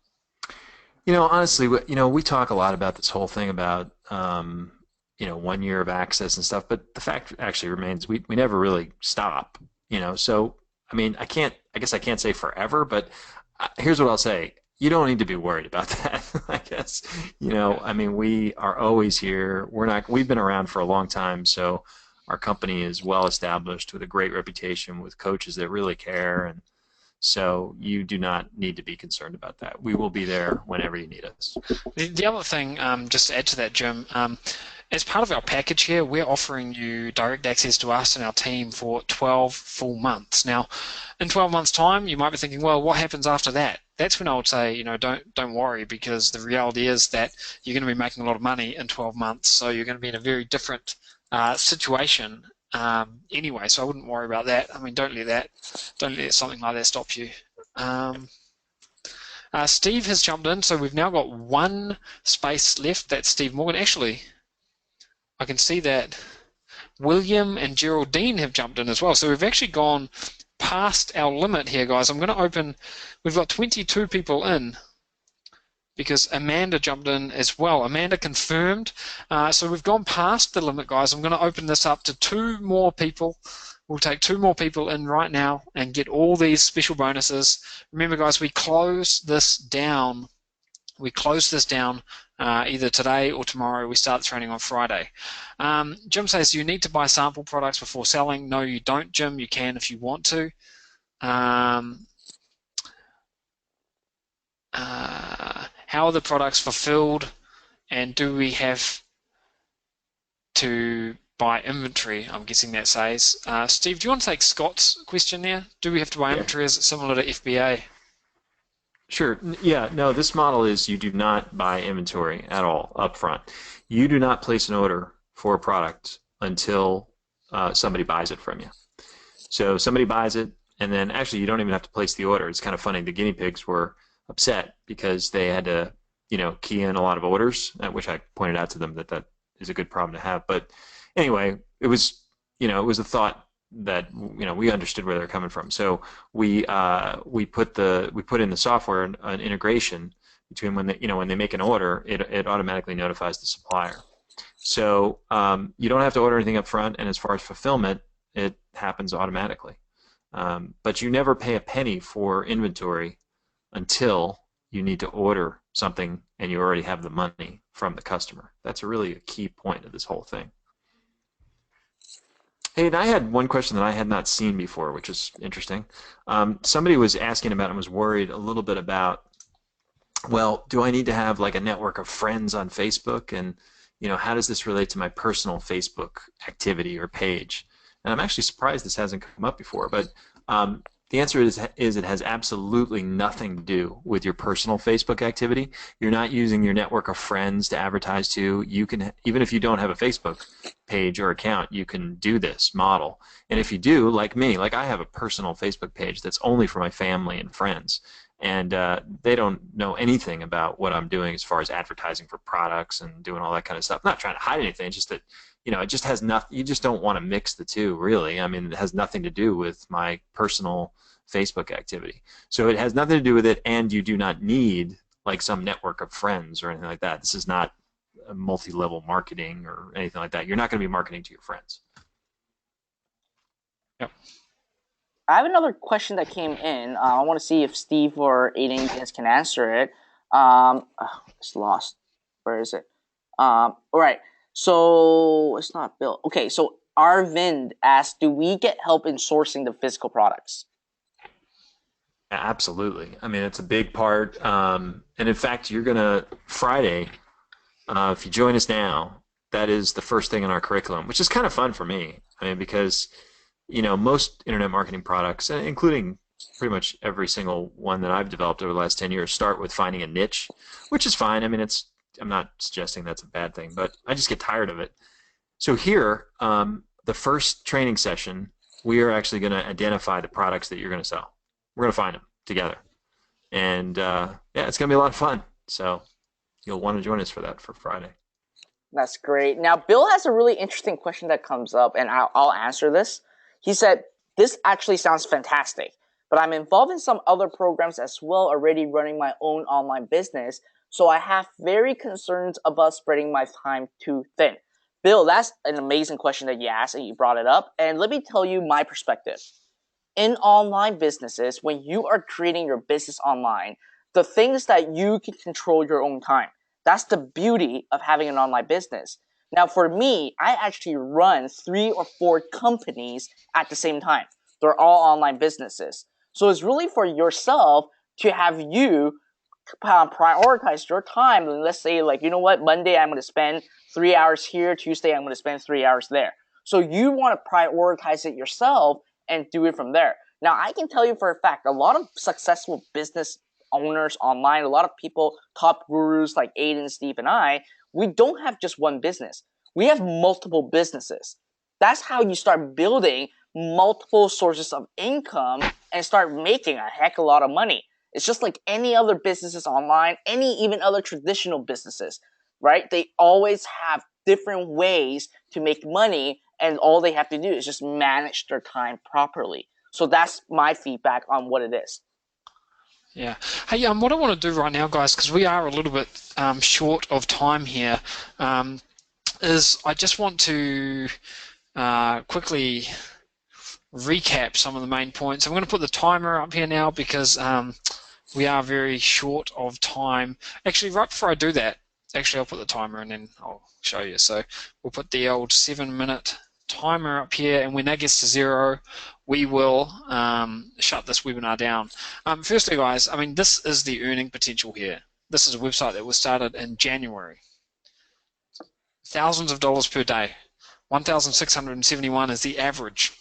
Honestly, we talk a lot about this whole thing about 1 year of access and stuff, but the fact actually remains we never really stop. So I mean, I guess I can't say forever, but here's what I'll say. You don't need to be worried about that, I guess. I mean, we are always here. We've been around for a long time, so our company is well established with a great reputation with coaches that really care, and so you do not need to be concerned about that. We will be there whenever you need us. The other thing, just to add to that, Jim, as part of our package here, we're offering you direct access to us and our team for 12 full months. Now, in 12 months' time, you might be thinking, well, what happens after that? That's when I would say, don't worry, because the reality is that you're going to be making a lot of money in 12 months, so you're going to be in a very different situation anyway. So I wouldn't worry about that. I mean, don't let something like that stop you. Steve has jumped in, so we've now got 1 space left. That's Steve Morgan. Actually, I can see that William and Geraldine have jumped in as well. So we've actually gone past our limit here, guys. I'm going to open. We've got 22 people in because Amanda jumped in as well. Amanda confirmed. So we've gone past the limit, guys. I'm going to open this up to 2 more people. We'll take 2 more people in right now and get all these special bonuses. Remember, guys, we close this down. Either today or tomorrow. We start the training on Friday. Jim says, you need to buy sample products before selling. No, you don't, Jim. You can if you want to. How are the products fulfilled, and do we have to buy inventory? I'm guessing that says. Steve, do you want to take Scott's question there? Do we have to buy inventory? Is it similar to FBA? Sure. Yeah. No, this model is you do not buy inventory at all up front. You do not place an order for a product until somebody buys it from you. So somebody buys it, and then actually you don't even have to place the order. It's kind of funny. The guinea pigs were upset because they had to, key in a lot of orders, which I pointed out to them that is a good problem to have. But anyway, it was a thought that we understood where they're coming from. So we put in the software an integration between when they make an order, it automatically notifies the supplier. So you don't have to order anything up front, and as far as fulfillment, it happens automatically. But you never pay a penny for inventory until you need to order something and you already have the money from the customer. That's really a key point of this whole thing. Hey, and I had one question that I had not seen before, which is interesting. Somebody was asking about and was worried a little bit about, well, do I need to have like a network of friends on Facebook? And, how does this relate to my personal Facebook activity or page? And I'm actually surprised this hasn't come up before, but the answer is it has absolutely nothing to do with your personal Facebook activity. You're not using your network of friends to advertise to. You can, even if you don't have a Facebook page or account, you can do this model. And if you do, like me, like I have a personal Facebook page that's only for my family and friends. And they don't know anything about what I'm doing as far as advertising for products and doing all that kind of stuff. I'm not trying to hide anything. It's just that, it just has nothing. You just don't want to mix the two, really. I mean, it has nothing to do with my personal Facebook activity. So it has nothing to do with it, and you do not need like some network of friends or anything like that. This is not a multi-level marketing or anything like that. You're not going to be marketing to your friends. Yep. I have another question that came in. I want to see if Steve or Aidan can answer it. It's lost. Where is it? All right. So it's not Bill. Okay. So Arvind asked, "Do we get help in sourcing the physical products?" Absolutely. I mean, it's a big part. And in fact, you're gonna Friday. If you join us now, that is the first thing in our curriculum, which is kind of fun for me. I mean, because most internet marketing products, including pretty much every single one that I've developed over the last 10 years, start with finding a niche, which is fine. I mean, I'm not suggesting that's a bad thing, but I just get tired of it. So here, the first training session, we are actually going to identify the products that you're going to sell. We're going to find them together. And yeah, it's going to be a lot of fun. So you'll want to join us for that for Friday. That's great. Now, Bill has a really interesting question that comes up, and I'll answer this. He said, "This actually sounds fantastic, but I'm involved in some other programs as well, already running my own online business, so I have very concerns about spreading my time too thin." Bill, that's an amazing question that you asked and you brought it up, and let me tell you my perspective. In online businesses, when you are creating your business online, the thing is that you can control your own time. That's the beauty of having an online business. Now, for me, I actually run 3 or 4 companies at the same time. They're all online businesses. So it's really for yourself to have you prioritize your time. And let's say, like, Monday I'm going to spend 3 hours here. Tuesday I'm going to spend 3 hours there. So you want to prioritize it yourself and do it from there. Now, I can tell you for a fact, a lot of successful business owners online, a lot of people, top gurus like Aidan, Steve, and I, we don't have just one business. We have multiple businesses. That's how you start building multiple sources of income and start making a heck of a lot of money. It's just like any other businesses online, any even other traditional businesses, right? They always have different ways to make money, and all they have to do is just manage their time properly. So that's my feedback on what it is. Yeah. Hey, what I want to do right now, guys, because we are a little bit short of time here, is I just want to quickly recap some of the main points. I'm going to put the timer up here now because we are very short of time. Actually, right before I do that, I'll put the timer and then I'll show you. So we'll put the old 7-minute timer up here, and when that gets to 0, we will shut this webinar down. Firstly, guys, I mean, this is the earning potential here. This is a website that was started in January. Thousands of dollars per day. 1,671 is the average.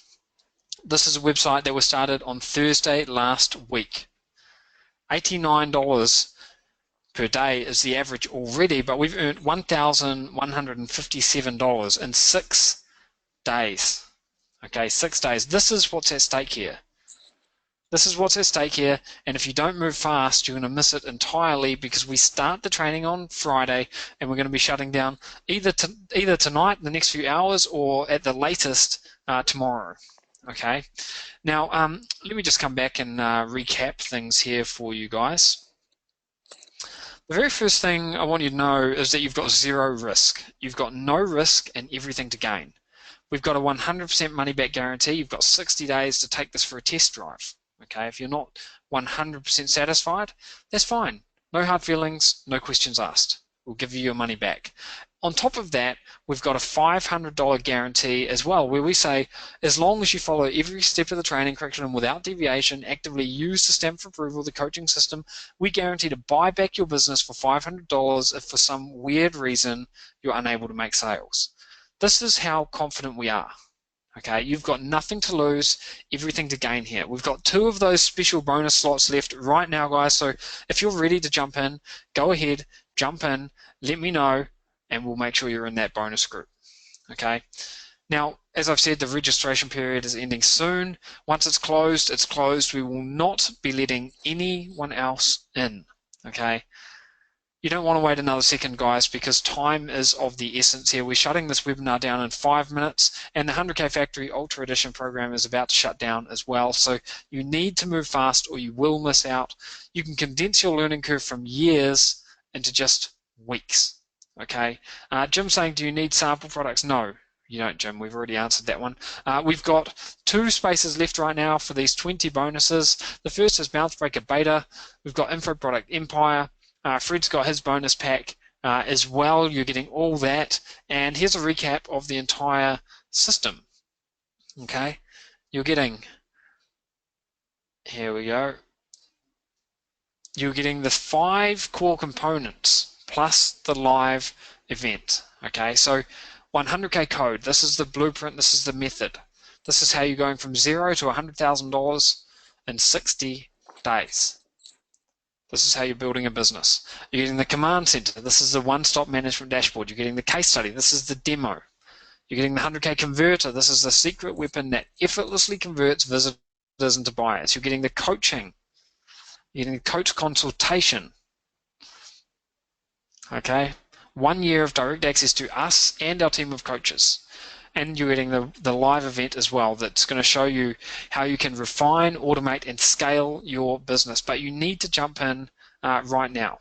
This is a website that was started on Thursday last week. $89 per day is the average already, but we've earned $1,157 in 6 days. Okay, 6 days. This is what's at stake here. This is what's at stake here, and if you don't move fast, you're going to miss it entirely, because we start the training on Friday, and we're going to be shutting down either tonight, in the next few hours, or at the latest tomorrow. Okay. Now, let me just come back and recap things here for you guys. The very first thing I want you to know is that you've got 0 risk. You've got no risk and everything to gain. We've got a 100% money back guarantee. You've got 60 days to take this for a test drive. Okay, if you're not 100% satisfied, that's fine. No hard feelings, no questions asked. We'll give you your money back. On top of that, we've got a $500 guarantee as well, where we say, as long as you follow every step of the training curriculum without deviation, actively use the stamp for approval, the coaching system, we guarantee to buy back your business for $500 if for some weird reason you're unable to make sales. This is how confident we are. Okay, you've got nothing to lose, everything to gain here. We've got 2 of those special bonus slots left right now, guys. So if you're ready to jump in, go ahead, jump in, let me know, and we'll make sure you're in that bonus group. Okay. Now, as I've said, the registration period is ending soon. Once it's closed, it's closed. We will not be letting anyone else in. Okay. You don't want to wait another second, guys, because time is of the essence here. We're shutting this webinar down in 5 minutes, and the 100K Factory Ultra Edition program is about to shut down as well. So you need to move fast or you will miss out. You can condense your learning curve from years into just weeks. Okay. Jim's saying, do you need sample products? No, you don't, Jim. We've already answered that one. We've got 2 spaces left right now for these 20 bonuses. The first is Bounce Breaker Beta. We've got Info Product Empire. Fred's got his bonus pack as well. You're getting all that. And here's a recap of the entire system. Okay. You're getting, here we go. You're getting the 5 core components plus the live event. Okay. So 100K code. This is the blueprint. This is the method. This is how you're going from $0 to $100,000 in 60 days. This is how you're building a business. You're getting the command center. This is the one-stop management dashboard. You're getting the case study. This is the demo. You're getting the 100K converter. This is the secret weapon that effortlessly converts visitors into buyers. You're getting the coaching. You're getting the coach consultation. Okay? 1 year of direct access to us and our team of coaches. And you're getting the live event as well that's going to show you how you can refine, automate, and scale your business. But you need to jump in right now.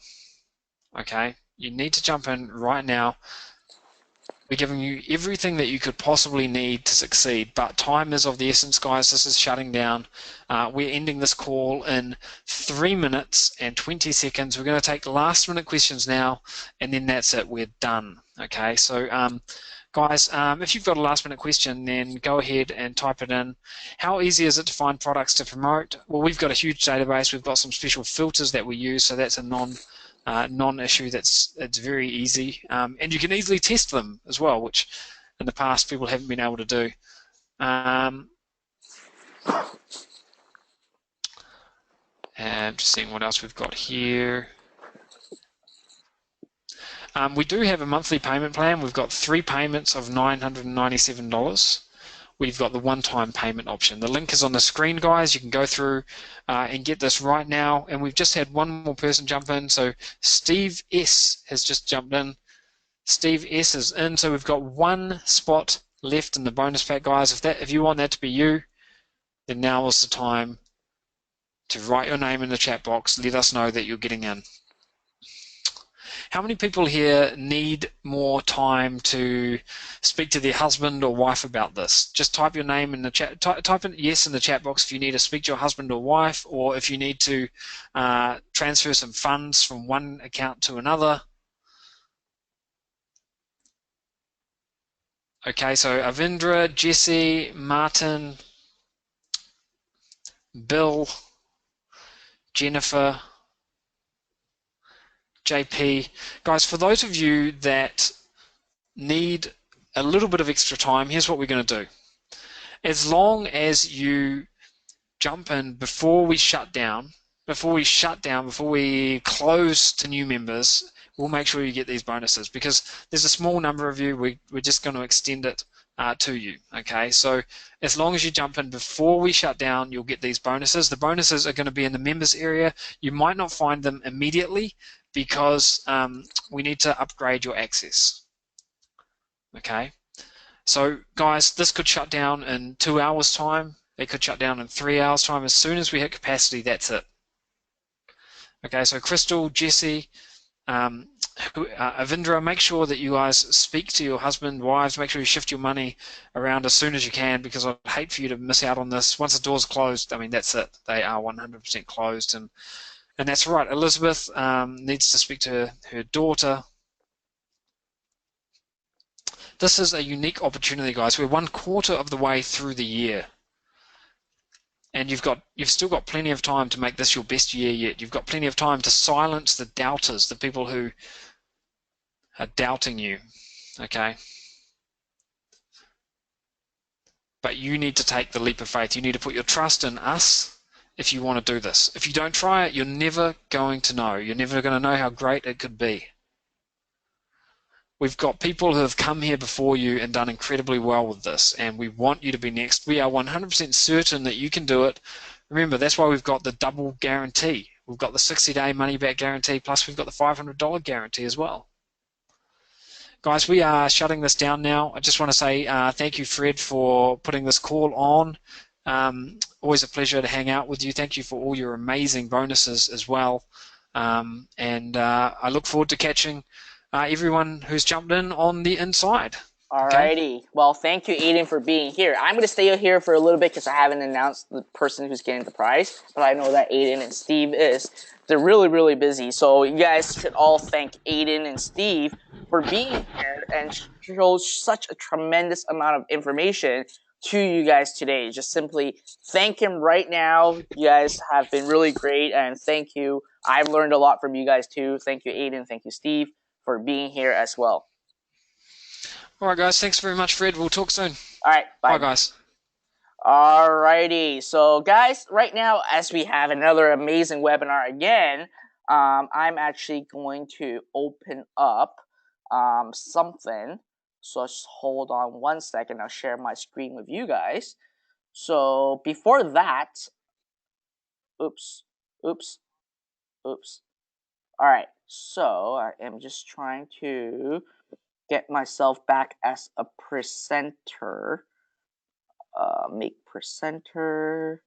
Okay? You need to jump in right now. We're giving you everything that you could possibly need to succeed, but time is of the essence, guys. This is shutting down. We're ending this call in 3 minutes and 20 seconds. We're going to take last-minute questions now, and then that's it. We're done. Okay? So, guys, if you've got a last-minute question, then go ahead and type it in. How easy is it to find products to promote? Well, we've got a huge database. We've got some special filters that we use, so that's a non-issue. It's very easy, and you can easily test them as well, which in the past people haven't been able to do. And just seeing what else we've got here. We do have a monthly payment plan. We've got 3 payments of $997. We've got the one-time payment option. The link is on the screen, guys. You can go through and get this right now. And we've just had one more person jump in. So Steve S has just jumped in. Steve S is in. So we've got 1 spot left in the bonus pack, guys. If you want that to be you, then now is the time to write your name in the chat box. Let us know that you're getting in. How many people here need more time to speak to their husband or wife about this? Just type your name in the chat. Type in yes in the chat box if you need to speak to your husband or wife, or if you need to transfer some funds from one account to another. Okay, so Avindra, Jesse, Martin, Bill, Jennifer, JP. Guys, for those of you that need a little bit of extra time, here's what we're going to do. As long as you jump in before we shut down, before we close to new members, we'll make sure you get these bonuses, because there's a small number of you. We're just going to extend it to you. Okay, so as long as you jump in before we shut down, you'll get these bonuses. The bonuses are going to be in the members area. You might not find them immediately, because we need to upgrade your access. Okay, so guys, this could shut down in 2 hours time. It could shut down in 3 hours time. As soon as we hit capacity, that's it. Okay, so Crystal, Jesse, Avindra, make sure that you guys speak to your husband, wives. Make sure you shift your money around as soon as you can, because I'd hate for you to miss out on this. Once the doors closed, I mean, that's it. They are 100% closed, and And that's right. Elizabeth needs to speak to her daughter. This is a unique opportunity, guys. We're 1/4 of the way through the year. And you've still got plenty of time to make this your best year yet. You've got plenty of time to silence the doubters, the people who are doubting you. Okay? But you need to take the leap of faith. You need to put your trust in us if you want to do this. If you don't try it, you're never going to know. You're never going to know how great it could be. We've got people who have come here before you and done incredibly well with this, and we want you to be next. We are 100% certain that you can do it. Remember, that's why we've got the double guarantee. We've got the 60-day money-back guarantee, plus we've got the $500 guarantee as well. Guys, we are shutting this down now. I just want to say thank you, Fred, for putting this call on. Always a pleasure to hang out with you. Thank you for all your amazing bonuses as well. And I look forward to catching everyone who's jumped in on the inside. Alrighty. Okay? Well, thank you, Aidan, for being here. I'm going to stay here for a little bit because I haven't announced the person who's getting the prize, but I know that Aidan and Steve is. They're really, really busy. So you guys should all thank Aidan and Steve for being here and show such a tremendous amount of information to you guys today. Just simply thank him right now. You guys have been really great, and thank you. I've learned a lot from you guys too. Thank you, Aidan. Thank you, Steve, for being here as well. All right, guys. Thanks very much, Fred. We'll talk soon. All right. Bye, guys. Alrighty. So, guys, right now, as we have another amazing webinar again, I'm actually going to open up something. So, just hold on one second. I'll share my screen with you guys. So, before that, oops. Alright. So, I am just trying to get myself back as a presenter. Make presenter.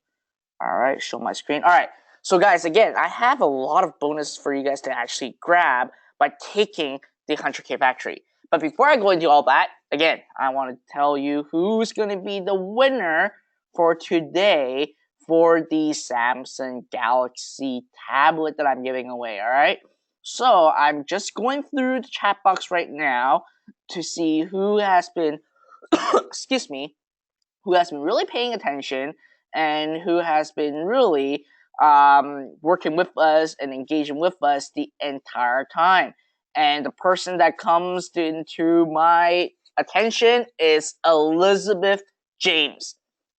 Alright, show my screen. Alright, so guys, again, I have a lot of bonus for you guys to actually grab by taking the 100K Factory. But before I go into all that, again, I want to tell you who's going to be the winner for today for the Samsung Galaxy tablet that I'm giving away, alright? So, I'm just going through the chat box right now to see who has been, excuse me, who has been really paying attention and who has been really working with us and engaging with us the entire time. And the person that comes into my attention is Elizabeth James.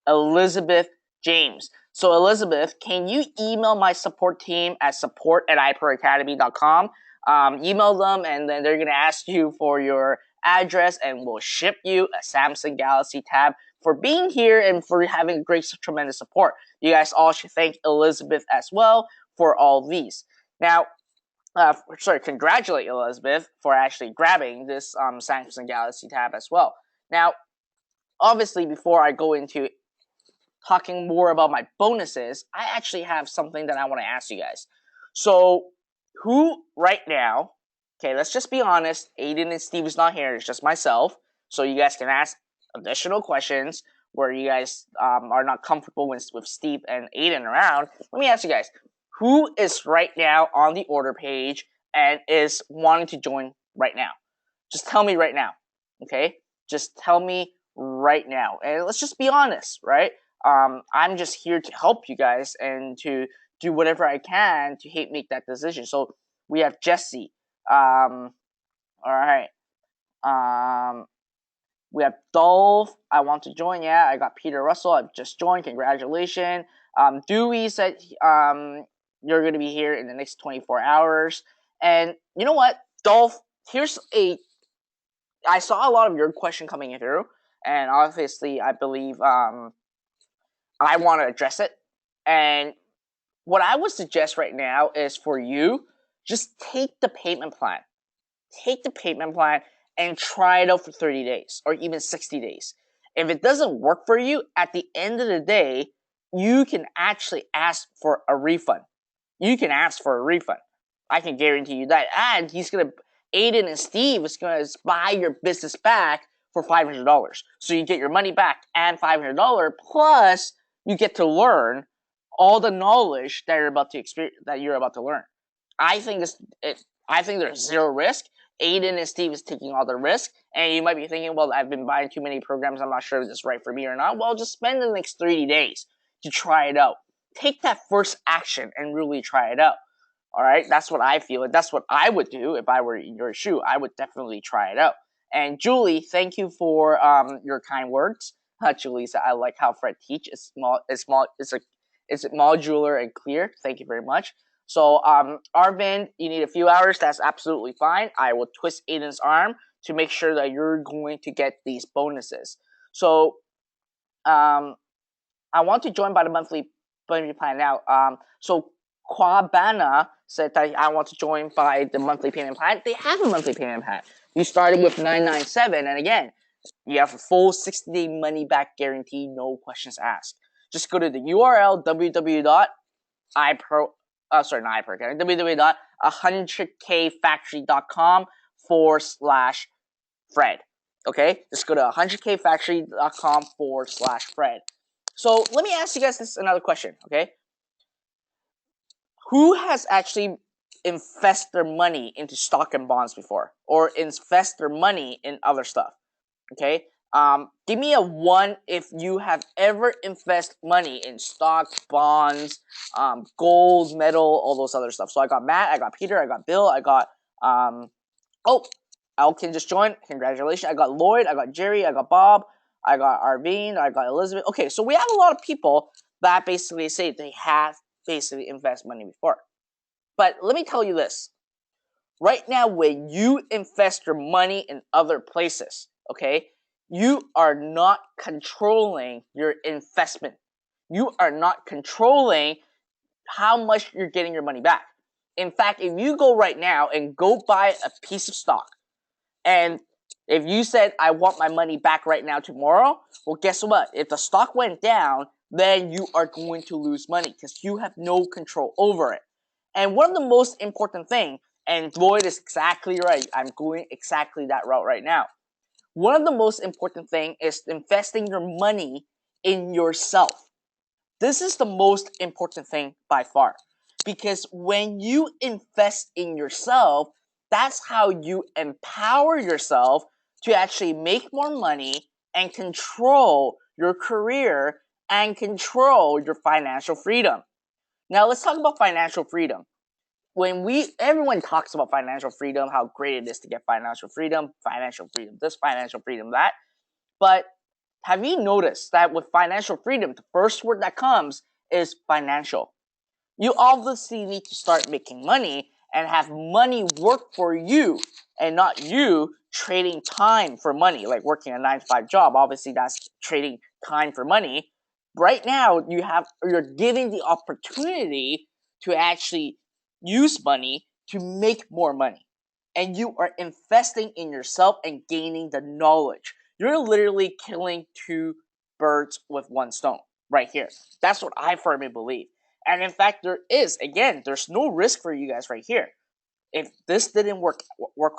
Elizabeth James. So Elizabeth, can you email my support team at support@iProacademy.com? Email them, and then they're going to ask you for your address, and we'll ship you a Samsung Galaxy Tab for being here and for having great, tremendous support. You guys all should thank Elizabeth as well for all these. Now, congratulate Elizabeth for actually grabbing this Samsung Galaxy Tab as well. Now, obviously, before I go into talking more about my bonuses, I actually have something that I want to ask you guys. So, who right now, okay, let's just be honest, Aidan and Steve is not here, it's just myself, so you guys can ask additional questions where you guys are not comfortable with Steve and Aidan around. Let me ask you guys, who is right now on the order page and is wanting to join right now? Just tell me right now, okay? Just tell me right now. And let's just be honest, right? I'm just here to help you guys and to do whatever I can to make that decision. So we have Jesse. All right. We have Dolph. I want to join. Yeah, I got Peter Russell. I've just joined. Congratulations. Dewey said you're going to be here in the next 24 hours. And you know what, Dolph? I saw a lot of your question coming through, and obviously I believe I want to address it. And what I would suggest right now is for you, just take the payment plan. Take the payment plan and try it out for 30 days or even 60 days. If it doesn't work for you, at the end of the day, you can actually ask for a refund. You can ask for a refund. I can guarantee you that. And Aidan and Steve is going to buy your business back for $500. So you get your money back and $500 plus you get to learn all the knowledge that you're about to experience, that you're about to learn. I think I think there's zero risk. Aidan and Steve is taking all the risk, and you might be thinking, well, I've been buying too many programs, I'm not sure if this is right for me or not. Well, just spend the next 30 days to try it out. Take that first action and really try it out. All right, that's what I feel. That's what I would do if I were in your shoe. I would definitely try it out. And Julie, thank you for your kind words. Julie said, "I like how Fred teach. It's modular and clear. Thank you very much." So, Arvind, you need a few hours. That's absolutely fine. I will twist Aidan's arm to make sure that you're going to get these bonuses. So, I want to join by the monthly payment plan now. So Quabana said that I want to join by the monthly payment plan. They have a monthly payment plan. You started with $997, and again, you have a full 60-day money back guarantee, no questions asked. Just go to the URL www.100kfactory.com/Fred. Okay, just go to 100kfactory.com/Fred. So let me ask you guys this another question, okay? Who has actually invested their money into stock and bonds before, or invest their money in other stuff? Okay, give me a 1 if you have ever invested money in stock, bonds, gold, metal, all those other stuff. So I got Matt, I got Peter, I got Bill, I got Elkin just joined. Congratulations. I got Lloyd, I got Jerry, I got Bob, I got Arvine, I got Elizabeth. Okay, so we have a lot of people that basically say they have basically invest money before. But let me tell you this. Right now, when you invest your money in other places, okay, you are not controlling your investment. You are not controlling how much you're getting your money back. In fact, if you go right now and go buy a piece of stock, and if you said, I want my money back right now tomorrow, well, guess what? If the stock went down, then you are going to lose money because you have no control over it. And one of the most important things, and Lloyd is exactly right, I'm going exactly that route right now. One of the most important things is investing your money in yourself. This is the most important thing by far. Because when you invest in yourself, that's how you empower yourself to actually make more money and control your career and control your financial freedom. Now let's talk about financial freedom. Everyone talks about financial freedom, how great it is to get financial freedom this, financial freedom that. But have you noticed that with financial freedom, the first word that comes is financial? You obviously need to start making money and have money work for you and not you trading time for money, like working a 9-to-5 job. Obviously, that's trading time for money. Right now, you're giving the opportunity to actually use money to make more money. And you are investing in yourself and gaining the knowledge. You're literally killing 2 birds with 1 stone right here. That's what I firmly believe. And in fact, there's no risk for you guys right here. If this didn't work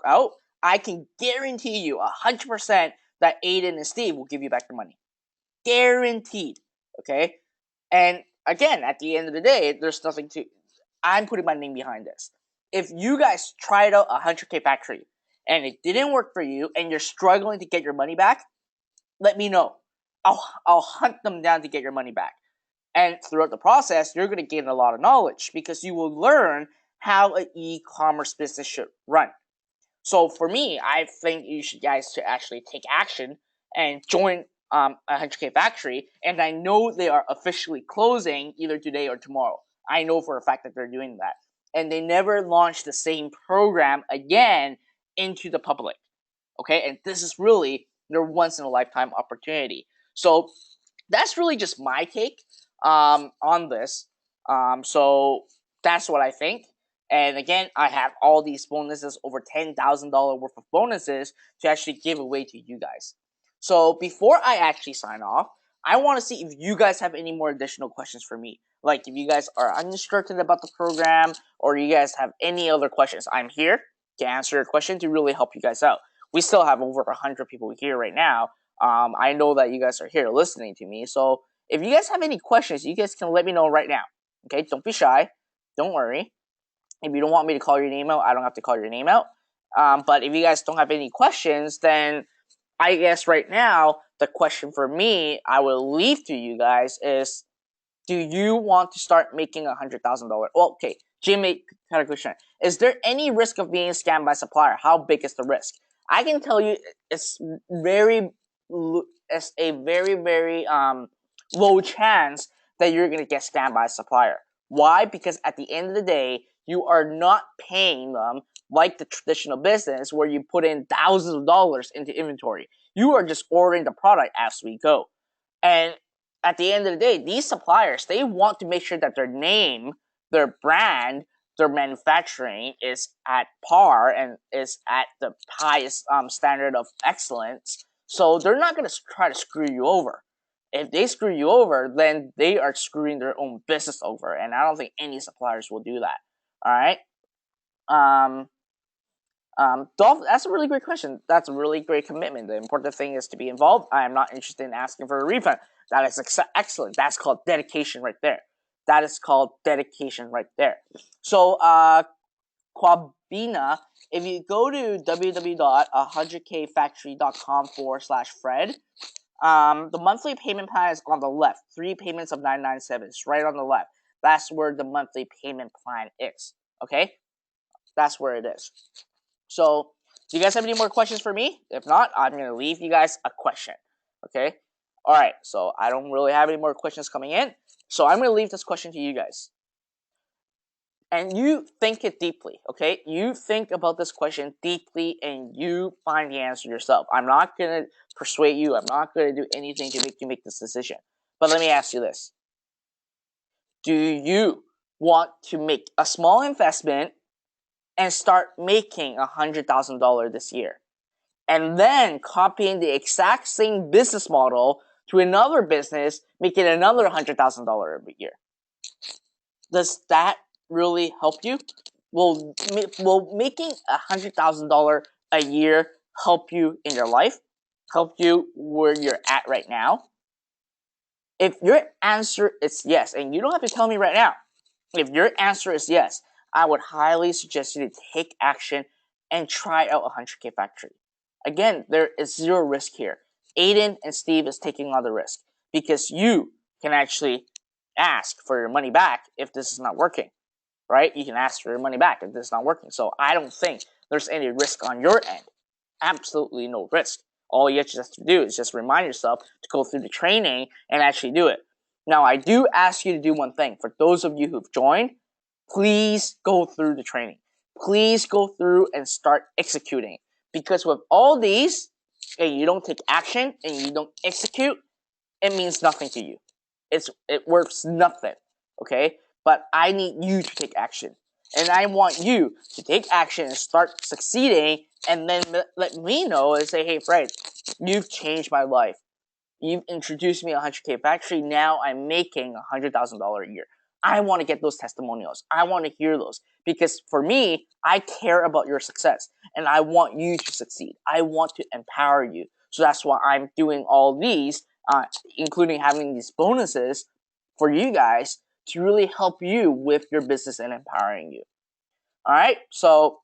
out, I can guarantee you 100% that Aidan and Steve will give you back your money. Guaranteed. Okay? And again, at the end of the day, I'm putting my name behind this. If you guys tried out 100K Factory and it didn't work for you and you're struggling to get your money back, let me know. I'll hunt them down to get your money back. And throughout the process, you're going to gain a lot of knowledge because you will learn how an e-commerce business should run. So for me, I think you guys should actually take action and join 100K Factory. And I know they are officially closing either today or tomorrow. I know for a fact that they're doing that. And they never launched the same program again into the public. Okay, and this is really their once-in-a-lifetime opportunity. So that's really just my take on this. So that's what I think. And again, I have all these bonuses, over $10,000 worth of bonuses to actually give away to you guys. So before I actually sign off, I want to see if you guys have any more additional questions for me. Like if you guys are uncertain about the program or you guys have any other questions, I'm here to answer your question to really help you guys out. We still have over 100 people here right now. I know that you guys are here listening to me. So If you guys have any questions, you guys can let me know right now. Okay, don't be shy. Don't worry. If you don't want me to call your name out, I don't have to call your name out. But if you guys don't have any questions, then I guess right now the question for me I will leave to you guys is, do you want to start making $100,000? Well, okay, Jimmy had a question. Is there any risk of being scammed by supplier? How big is the risk? I can tell you, it's a very low chance that you're gonna get scammed by a supplier. Why? Because at the end of the day, you are not paying them like the traditional business where you put in thousands of dollars into inventory. You are just ordering the product as we go. And at the end of the day, these suppliers, they want to make sure that their name, their brand, their manufacturing is at par and is at the highest standard of excellence. So they're not going to try to screw you over. If they screw you over, then they are screwing their own business over. And I don't think any suppliers will do that. All right. Dolph, that's a really great question. That's a really great commitment. The important thing is to be involved. I am not interested in asking for a refund. That is excellent. That's called dedication right there. That is called dedication right there. So, Quabina, if you go to www.100kfactory.com/Fred, the monthly payment plan is on the left. 3 payments of $997. It's right on the left. That's where the monthly payment plan is. Okay? That's where it is. So, do you guys have any more questions for me? If not, I'm going to leave you guys a question. Okay? Alright, so I don't really have any more questions coming in. So, I'm going to leave this question to you guys. And you think it deeply, okay? You think about this question deeply and you find the answer yourself. I'm not going to persuade you. I'm not going to do anything to make you make this decision. But let me ask you this. Do you want to make a small investment and start making $100,000 this year, and then copying the exact same business model to another business, making another $100,000 every year? Does that really help you? Will making $100,000 a year help you in your life? Help you where you're at right now? If your answer is yes, and you don't have to tell me right now, if your answer is yes, I would highly suggest you to take action and try out 100K Factory. Again, there is zero risk here. Aidan and Steve is taking on the risk because you can actually ask for your money back if this is not working, right? You can ask for your money back if this is not working. So I don't think there's any risk on your end. Absolutely no risk. All you just have to do is just remind yourself to go through the training and actually do it. Now, I do ask you to do one thing. For those of you who've joined, please go through the training. Please go through and start executing. Because with all these, and you don't take action and you don't execute, it means nothing to you. It worth nothing, okay? But I need you to take action. And I want you to take action and start succeeding and then let me know and say, hey, Fred, you've changed my life. You've introduced me to 100K Factory. Now I'm making $100,000 a year. I want to get those testimonials. I want to hear those because for me, I care about your success and I want you to succeed. I want to empower you. So that's why I'm doing all these, including having these bonuses for you guys to really help you with your business and empowering you. All right. So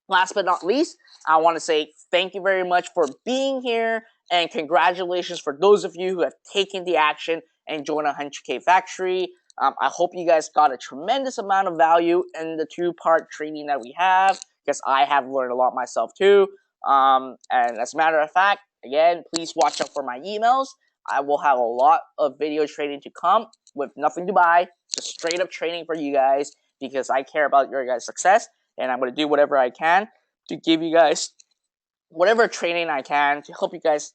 last but not least, I want to say thank you very much for being here and congratulations for those of you who have taken the action and joined 100K Factory. I hope you guys got a tremendous amount of value in the 2-part training that we have because I have learned a lot myself too. And as a matter of fact, again, please watch out for my emails. I will have a lot of video training to come with nothing to buy, just straight up training for you guys because I care about your guys' success and I'm going to do whatever I can to give you guys whatever training I can to help you guys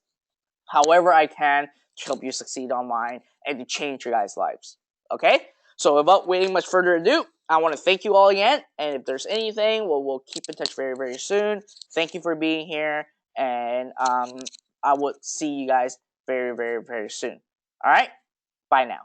however I can to help you succeed online and to change your guys' lives. Okay? So without waiting much further ado, I want to thank you all again. And if there's anything, we'll keep in touch very, very soon. Thank you for being here. And I will see you guys very, very, very soon. All right? Bye now.